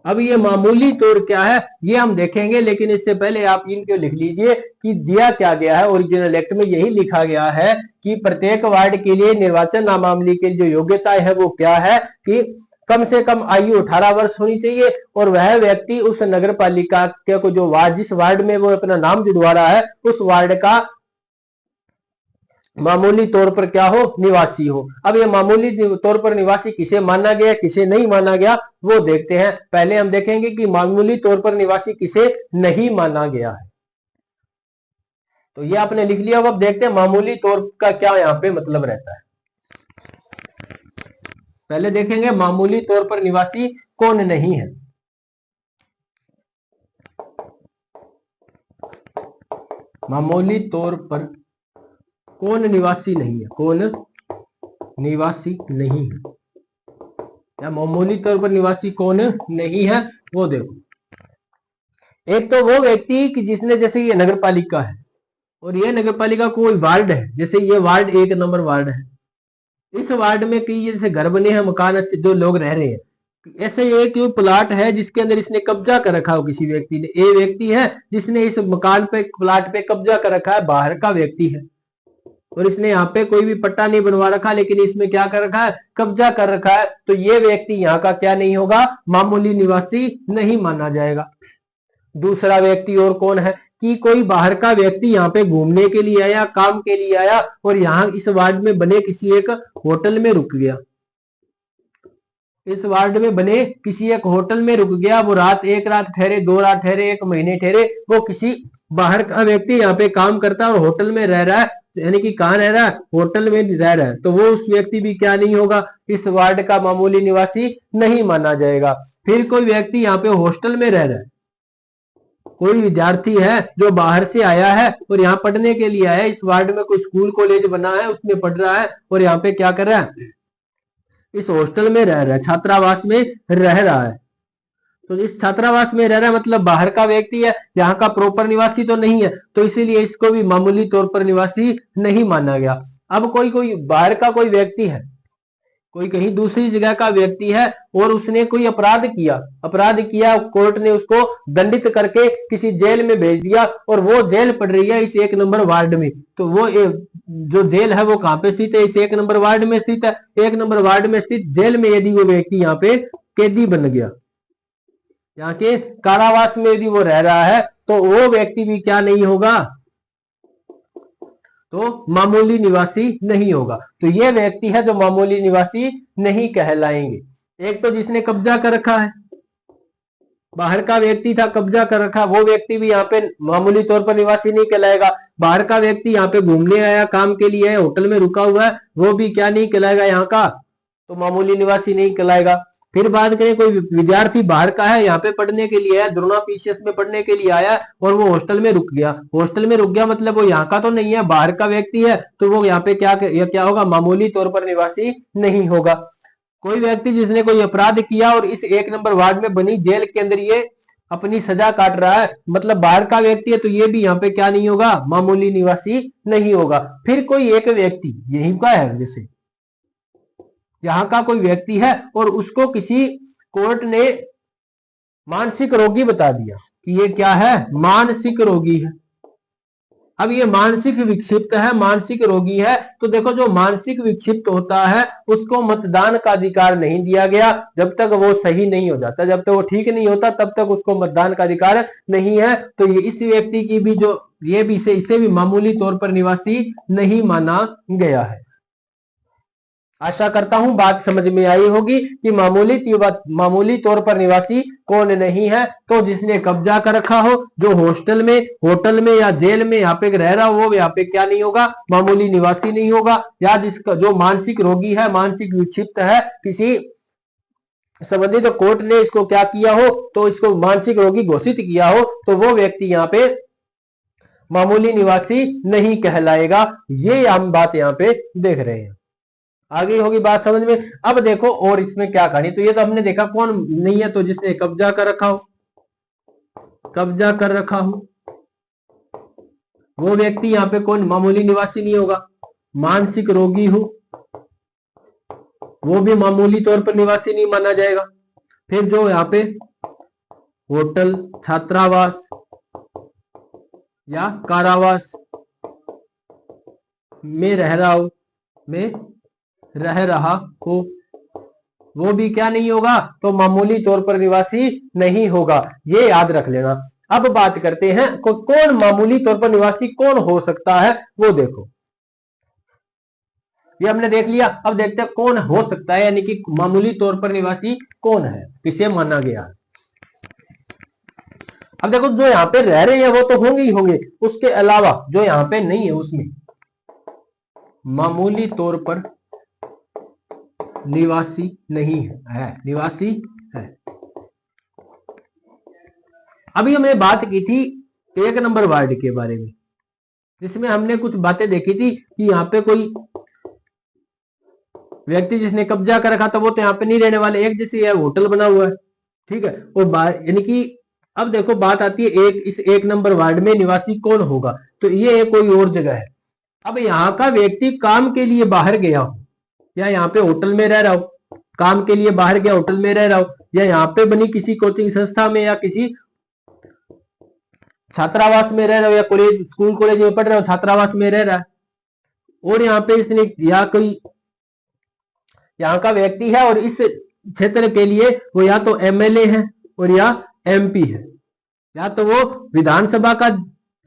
अब ये मामूली तौर क्या है ये हम देखेंगे, लेकिन इससे पहले आप इनको लिख लीजिए कि दिया क्या गया है। ओरिजिनल एक्ट में यही लिखा गया है कि प्रत्येक वार्ड के लिए निर्वाचन नामावली की जो योग्यताएं है वो क्या है कि कम से कम आयु 18 वर्ष होनी चाहिए और वह व्यक्ति उस नगर पालिका के को जो वार्ड, जिस वार्ड में वो अपना नाम जुड़वा रहा है, उस वार्ड का मामूली तौर पर क्या हो? निवासी हो। अब ये मामूली तौर पर निवासी किसे माना गया, किसे नहीं माना गया, वो देखते हैं। पहले हम देखेंगे कि मामूली तौर पर निवासी किसे नहीं माना गया है। तो ये आपने लिख लिया होगा। अब देखते हैं मामूली तौर का क्या यहां पे मतलब रहता है। पहले देखेंगे मामूली तौर पर निवासी कौन नहीं है। मामूली तौर पर कौन निवासी नहीं है? कौन निवासी नहीं है या मामूली तौर पर निवासी कौन नहीं है वो देखो। एक तो वो व्यक्ति कि जिसने, जैसे ये नगर पालिका है और ये नगर पालिका कोई वार्ड है, जैसे ये वार्ड 1 नंबर वार्ड है, इस वार्ड में कई जैसे घर बने हैं, मकान जो लोग रह रहे हैं, ऐसे एक प्लाट है जिसके अंदर इसने कब्जा कर रखा हो किसी व्यक्ति ने। ये व्यक्ति है जिसने इस मकान पे, प्लाट पे कब्जा कर रखा है, बाहर का व्यक्ति है और इसने यहाँ पे कोई भी पट्टा नहीं बनवा रखा, लेकिन इसमें क्या कर रखा है? कब्जा कर रखा है। तो ये व्यक्ति यहाँ का क्या नहीं होगा? मामूली निवासी नहीं माना जाएगा। दूसरा व्यक्ति और कौन है कि कोई बाहर का व्यक्ति यहाँ पे घूमने के लिए आया, काम के लिए आया और यहाँ इस वार्ड में बने किसी एक होटल में रुक गया। इस वार्ड में बने किसी एक होटल में रुक गया। वो एक रात ठहरे, 2 रात ठहरे, 1 महीने ठहरे, वो किसी बाहर का व्यक्ति यहाँ पे काम करता है और होटल में रह रहा है, यानी कि कहाँ रह रहा है? होटल में रह रहा है। तो वो उस व्यक्ति भी क्या नहीं होगा? इस वार्ड का मामूली निवासी नहीं माना जाएगा। फिर कोई व्यक्ति यहाँ पे हॉस्टल में रह रहा है, कोई विद्यार्थी है जो बाहर से आया है और यहाँ पढ़ने के लिए आया है, इस वार्ड में कोई स्कूल कॉलेज बना है उसमें पढ़ रहा है और यहाँ पे क्या कर रहा है? इस हॉस्टल में रह रहा है, छात्रावास में रह रहा है। तो इस छात्रावास में रह रहा है मतलब बाहर का व्यक्ति है, यहाँ का प्रॉपर निवासी तो नहीं है, तो इसीलिए इसको भी मामूली तौर पर निवासी नहीं माना गया। अब कोई बाहर का कोई व्यक्ति है, कोई कहीं दूसरी जगह का व्यक्ति है और उसने कोई अपराध किया, कोर्ट ने उसको दंडित करके किसी जेल में भेज दिया और वो जेल पड़ रही है इस 1 नंबर वार्ड में। तो वो जो जेल है वो कहाँ पे स्थित है? इस 1 नंबर वार्ड में स्थित है। 1 नंबर वार्ड में स्थित जेल में यदि वो व्यक्ति यहाँ पे कैदी बन गया, यहाँ के कारावास में यदि वो रह रहा है, तो वो व्यक्ति भी क्या नहीं होगा? तो मामूली निवासी नहीं होगा। तो ये व्यक्ति है जो मामूली निवासी नहीं कहलाएंगे। एक तो जिसने कब्जा कर रखा है, बाहर का व्यक्ति था, कब्जा कर रखा, वो व्यक्ति भी यहाँ पे मामूली तौर पर निवासी नहीं कहलाएगा। बाहर का व्यक्ति यहाँ पे घूमने आया, काम के लिए, होटल में रुका हुआ है, वो भी क्या नहीं कहलाएगा यहाँ का? तो मामूली निवासी नहीं कहलाएगा। फिर बात करें कोई विद्यार्थी बाहर का है, यहाँ पे पढ़ने के लिए है, द्रोणा पीसीएस में पढ़ने के लिए आया और वो हॉस्टल में रुक गया। हॉस्टल में रुक गया मतलब वो यहाँ का तो नहीं है, बाहर का व्यक्ति है, तो वो यहाँ पे क्या होगा? मामूली तौर पर निवासी नहीं होगा। कोई व्यक्ति जिसने कोई अपराध किया और इस 1 नंबर वार्ड में बनी जेल के अंदर ये अपनी सजा काट रहा है, मतलब बाहर का व्यक्ति है, तो ये भी यहाँ पे क्या नहीं होगा? मामूली निवासी नहीं होगा। फिर कोई एक व्यक्ति यही का है, जैसे यहाँ का कोई व्यक्ति है और उसको किसी कोर्ट ने मानसिक रोगी बता दिया कि ये क्या है? मानसिक रोगी है। अब ये मानसिक विक्षिप्त है, मानसिक रोगी है। तो देखो, जो मानसिक विक्षिप्त होता है उसको मतदान का अधिकार नहीं दिया गया जब तक वो सही नहीं हो जाता, जब तक वो ठीक नहीं होता तब तक उसको मतदान का अधिकार नहीं है। तो ये इस व्यक्ति की भी जो ये भी इसे भी मामूली तौर पर निवासी नहीं माना गया है। आशा करता हूं बात समझ में आई होगी कि मामूली तौर पर निवासी कौन नहीं है। तो जिसने कब्जा कर रखा हो, जो होटल में या जेल में यहाँ पे रह रहा हो, वो यहाँ पे क्या नहीं होगा, मामूली निवासी नहीं होगा। या जिसका जो मानसिक रोगी है, मानसिक विक्षिप्त है, किसी संबंधित तो कोर्ट ने इसको क्या किया हो, तो इसको मानसिक रोगी घोषित किया हो, तो वो व्यक्ति यहाँ पे मामूली निवासी नहीं कहलाएगा। ये हम बात यहाँ पे देख रहे हैं। आगे होगी बात समझ में। अब देखो और इसमें क्या कहानी, तो ये तो हमने देखा कौन नहीं है, तो जिसने कब्जा कर रखा हो, वो व्यक्ति यहाँ पे कौन, मामूली निवासी नहीं होगा। मानसिक रोगी हो, वो भी मामूली तौर पर निवासी नहीं माना जाएगा। फिर जो यहाँ पे होटल, छात्रावास या कारावास में रह रहा हो, वो भी क्या नहीं होगा, तो मामूली तौर पर निवासी नहीं होगा। ये याद रख लेना। अब बात करते हैं कौन मामूली तौर पर निवासी कौन हो सकता है, वो देखो। ये हमने देख लिया। अब देखते हैं कौन हो सकता है, यानी कि मामूली तौर पर निवासी कौन है, किसे माना गया है। अब देखो जो यहाँ पे रह रहे हैं वो तो होंगे ही होंगे, उसके अलावा जो यहाँ पे नहीं है उसमें मामूली तौर पर निवासी नहीं है, निवासी है। अभी हमने बात की थी 1 नंबर वार्ड के बारे में, जिसमें हमने कुछ बातें देखी थी कि यहाँ पे कोई व्यक्ति जिसने कब्जा कर रखा था वो तो यहाँ पे नहीं रहने वाले, एक जैसे है होटल बना हुआ है, ठीक है। और यानी कि अब देखो बात आती है इस 1 नंबर वार्ड में निवासी कौन होगा, तो ये कोई और जगह है। अब यहाँ का व्यक्ति काम के लिए बाहर गया हो, या यहाँ पे होटल में रह रहा हो, काम के लिए बाहर गया होटल में रह रहा हो, या यहाँ पे बनी किसी कोचिंग संस्था में या किसी छात्रावास में रह रहा हो, या स्कूल कॉलेज में पढ़ रहा हो, छात्रावास में रह रहा है, और यहाँ पे इसने या कोई यहाँ का व्यक्ति है और इस क्षेत्र के लिए वो या तो एमएलए है और या एमपी है, या तो वो विधानसभा का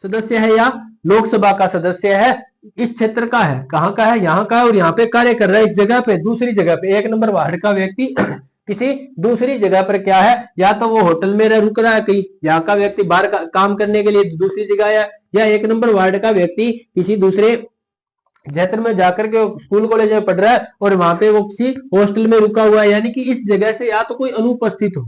सदस्य है या लोकसभा का सदस्य है, इस क्षेत्र का है, कहाँ का है, यहाँ का है, और यहाँ पे कार्य कर रहा है इस जगह पे, दूसरी जगह पे। 1 नंबर वार्ड का व्यक्ति किसी दूसरी जगह पर क्या है, या तो वो होटल में रुक रहा है कहीं, यहाँ का व्यक्ति बाहर काम करने के लिए दूसरी जगह है, या 1 नंबर वार्ड का व्यक्ति किसी दूसरे क्षेत्र में जाकर के स्कूल कॉलेज में पढ़ रहा है और वहां पे वो किसी हॉस्टल में रुका हुआ है, यानी कि इस जगह से या तो कोई अनुपस्थित हो,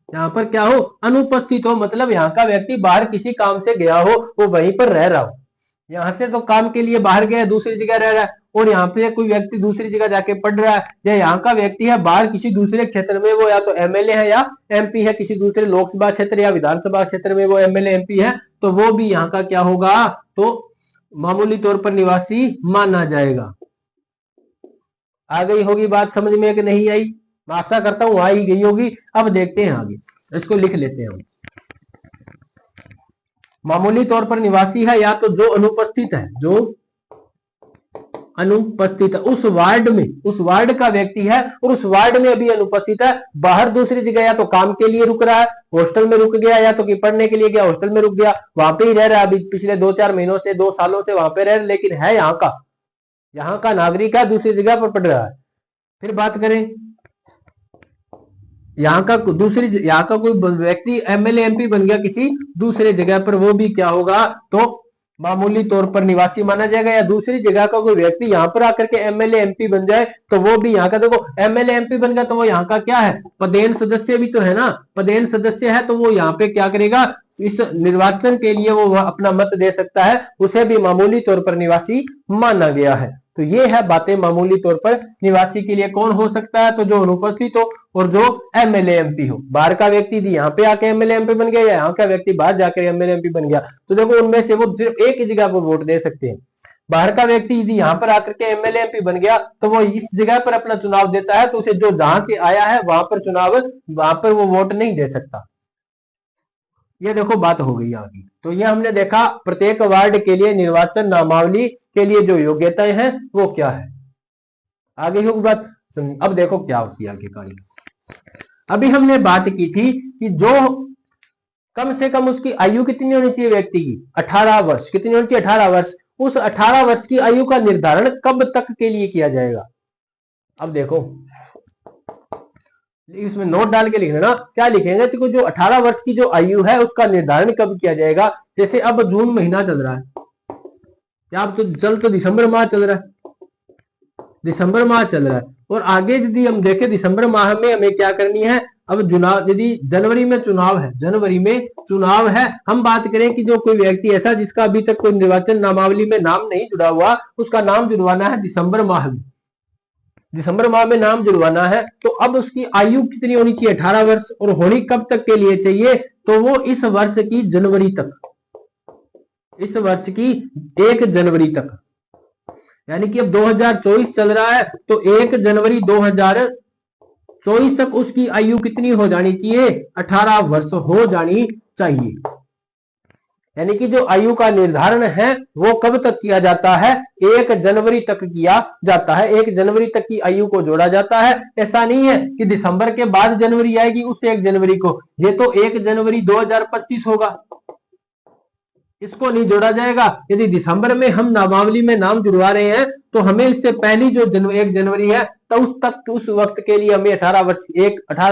यहाँ पर क्या हो, अनुपस्थित हो, मतलब यहाँ का व्यक्ति बाहर किसी काम से गया हो, वो वहीं पर रह रहा हो। यहाँ से तो काम के लिए बाहर गया, दूसरी जगह रह रहा है, और यहाँ पे कोई व्यक्ति दूसरी जगह जाके पढ़ रहा है, या यहाँ का व्यक्ति है बाहर किसी दूसरे क्षेत्र में, वो या तो एमएलए है या एमपी है, किसी दूसरे लोकसभा क्षेत्र या विधानसभा क्षेत्र में वो एमएलए एमपी है, तो वो भी यहाँ का क्या होगा, तो मामूली तौर पर निवासी माना जाएगा। आ गई होगी बात समझ में कि नहीं आई? मैं आशा करता हूं आ ही गई होगी। अब देखते हैं आगे, इसको लिख लेते हैं हम। मामूली तौर पर निवासी है या तो जो अनुपस्थित है, जो अनुपस्थित है उस वार्ड में, उस वार्ड का व्यक्ति है और उस वार्ड में अभी अनुपस्थित है, बाहर दूसरी जगह या तो काम के लिए रुक रहा है, हॉस्टल में रुक गया, या तो कि पढ़ने के लिए गया, हॉस्टल में रुक गया, वहां पे ही रह रहा है अभी पिछले 2-4 महीनों से, 2 सालों से वहां पे रह, लेकिन है यहाँ का नागरिक है, दूसरी जगह पर पढ़ रहा है। फिर बात करें यहाँ का कोई व्यक्ति एमएलए एमपी बन गया किसी दूसरे जगह पर, वो भी क्या होगा, तो मामूली तौर पर निवासी माना जाएगा। या दूसरी जगह का कोई व्यक्ति यहाँ पर आकर के एमएलए एमपी बन जाए, तो वो भी यहाँ का, देखो एमएलए एमपी बन गया तो वो यहाँ का क्या है, पदेन सदस्य भी तो है ना, पदेन सदस्य है, तो वो यहाँ पे क्या करेगा, इस निर्वाचन के लिए वो अपना मत दे सकता है, उसे भी मामूली तौर पर निवासी माना गया है। तो ये है बातें मामूली तौर पर निवासी के लिए कौन हो सकता है, तो जो अनुपस्थित हो और जो एमएलए एमपी हो। बाहर का व्यक्ति यदि यहाँ पे आके एमएलए एमपी बन गया, या यहाँ का व्यक्ति बाहर जाकर एमएलए एमपी बन गया, तो देखो उनमें से वो सिर्फ एक ही जगह पर वोट दे सकते हैं। बाहर का व्यक्ति यदि यहाँ पर आकर के एमएलए एमपी बन गया, तो वो इस जगह पर अपना चुनाव देता है, तो उसे जो जहां से आया है वहां पर वो वोट नहीं दे सकता। ये देखो बात हो गई आगे। तो ये हमने देखा प्रत्येक वार्ड के लिए निर्वाचन नामावली के लिए जो योग्यताएं हैं वो क्या है। आगे होगी बात। अब देखो क्या होती है आगे कहानी। अभी हमने बात की थी कि जो कम से कम उसकी आयु कितनी होनी चाहिए व्यक्ति की, 18 वर्ष। कितनी होनी चाहिए, 18 वर्ष। उस 18 वर्ष की आयु का निर्धारण कब तक के लिए किया जाएगा। अब देखो इसमें नोट डाल के लिख लेना, क्या लिखेंगे तो जो 18 वर्ष की जो आयु है उसका निर्धारण कब किया जाएगा। जैसे अब जून महीना चल रहा है, या अब तो चल तो दिसंबर माह चल रहा है, दिसंबर माह चल रहा है, और आगे यदि हम देखें दिसंबर माह में हमें क्या करनी है। अब चुनाव यदि जनवरी में चुनाव है, जनवरी में चुनाव है, हम बात करें कि जो कोई व्यक्ति ऐसा जिसका अभी तक कोई निर्वाचन नामावली में नाम नहीं जुड़ा हुआ, उसका नाम जुड़वाना है दिसंबर माह में, दिसंबर माह में नाम जुड़वाना है। तो अब उसकी आयु कितनी होनी चाहिए, 18 वर्ष, और होनी कब तक के लिए चाहिए, तो वो इस वर्ष की जनवरी तक, इस वर्ष की 1 जनवरी तक, यानी कि अब 2024 चल रहा है तो 1 जनवरी 2024 तक उसकी आयु कितनी हो जानी चाहिए, 18 वर्ष हो जानी चाहिए। यानी कि जो आयु का निर्धारण है वो कब तक किया जाता है, 1 जनवरी तक किया जाता है, 1 जनवरी तक की आयु को जोड़ा जाता है। ऐसा नहीं है कि दिसंबर के बाद जनवरी आएगी उस 1 जनवरी को, ये तो 1 जनवरी 2025 होगा, इसको नहीं जोड़ा जाएगा। यदि दिसंबर में हम नामावली में नाम जुड़वा रहे हैं तो हमें इससे पहली जो 1 जनवरी है तो उस तक, उस वक्त के लिए हमें 18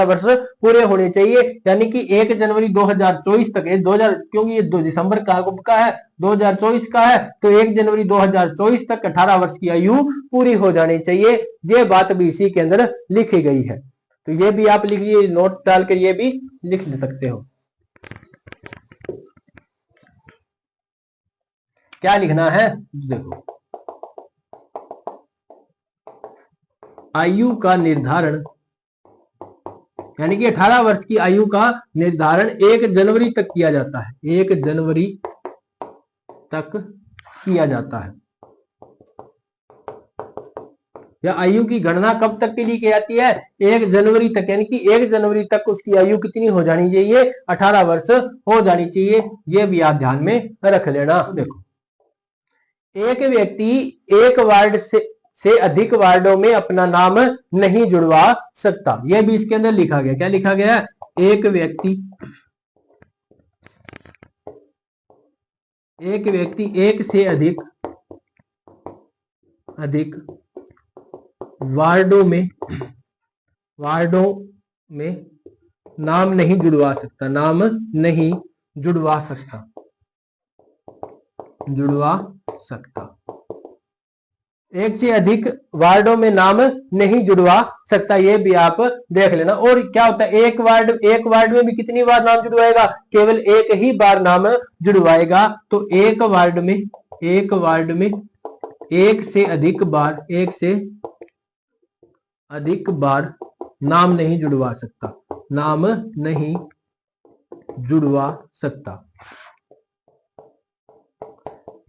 वर्ष पूरे होने चाहिए। यानी कि 1 जनवरी 2024 तक, 2000 क्योंकि ये दिसंबर का है, 2024 का है, तो 1 जनवरी 2024 तक 18 वर्ष की आयु पूरी हो जानी चाहिए। ये बात भी इसी के अंदर लिखी गई है, तो ये भी आप लिख लीजिए, नोट डालकर ये भी लिख सकते हो। क्या लिखना है, देखो आयु का निर्धारण, यानी कि 18 वर्ष की आयु का निर्धारण 1 जनवरी तक किया जाता है, 1 जनवरी तक किया जाता है। या आयु की गणना कब तक के लिए की जाती है, 1 जनवरी तक, यानी कि 1 जनवरी तक उसकी आयु कितनी हो जानी चाहिए, 18 वर्ष हो जानी चाहिए। यह भी आप ध्यान में रख लेना। देखो एक व्यक्ति एक वार्ड से अधिक वार्डों में अपना नाम नहीं जुड़वा सकता, यह भी इसके अंदर लिखा गया। क्या लिखा गया, एक व्यक्ति एक से अधिक वार्डों में नाम नहीं जुड़वा सकता, नाम नहीं जुड़वा सकता, एक से अधिक वार्डों में नाम नहीं जुड़वा सकता, ये भी आप देख लेना। और क्या होता है, एक वार्ड में भी कितनी बार नाम जुड़वाएगा, केवल एक ही बार नाम जुड़वाएगा। तो एक वार्ड में एक से अधिक बार नाम नहीं जुड़वा सकता,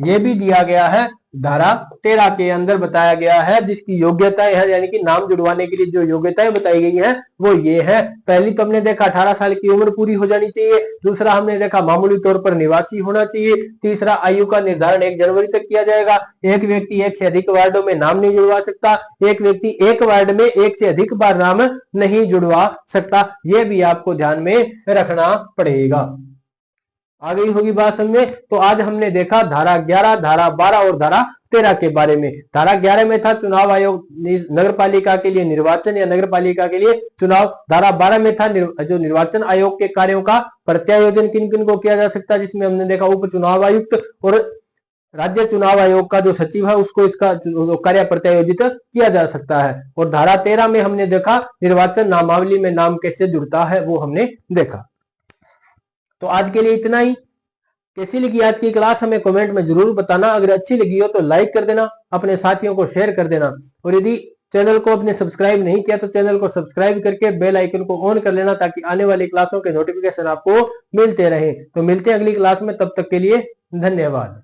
ये भी दिया गया है, धारा 13 के अंदर बताया गया है। जिसकी योग्यताएं है, यानी कि नाम जुड़वाने के लिए जो योग्यताएं बताई गई हैं वो ये है। पहली तो हमने देखा 18 साल की उम्र पूरी हो जानी चाहिए, दूसरा हमने देखा मामूली तौर पर निवासी होना चाहिए, तीसरा आयु का निर्धारण 1 जनवरी तक किया जाएगा, एक व्यक्ति एक से अधिक वार्डों में नाम नहीं जुड़वा सकता, एक व्यक्ति एक वार्ड में एक से अधिक बार नाम नहीं जुड़वा सकता, ये भी आपको ध्यान में रखना पड़ेगा। आ गई होगी बात समझ में। तो आज हमने देखा धारा 11, धारा 12 और धारा 13 के बारे में। धारा 11 में था चुनाव आयोग, नगरपालिका के लिए निर्वाचन या नगरपालिका के लिए चुनाव। धारा 12 में था जो निर्वाचन आयोग के कार्यों का प्रत्यायोजन किन किन को किया जा सकता है, जिसमें हमने देखा उप चुनाव आयुक्त और राज्य चुनाव आयोग का जो सचिव है उसको इसका कार्य प्रत्यायोजित किया जा सकता है। और धारा 13 में हमने देखा निर्वाचन नामावली में नाम कैसे जुड़ता है, वो हमने देखा। तो आज के लिए इतना ही। कैसी लगी आज की क्लास हमें कमेंट में जरूर बताना। अगर अच्छी लगी हो तो लाइक कर देना, अपने साथियों को शेयर कर देना, और यदि चैनल को अपने सब्सक्राइब नहीं किया तो चैनल को सब्सक्राइब करके बेल आइकन को ऑन कर लेना, ताकि आने वाली क्लासों के नोटिफिकेशन आपको मिलते रहे। तो मिलते हैं अगली क्लास में, तब तक के लिए धन्यवाद।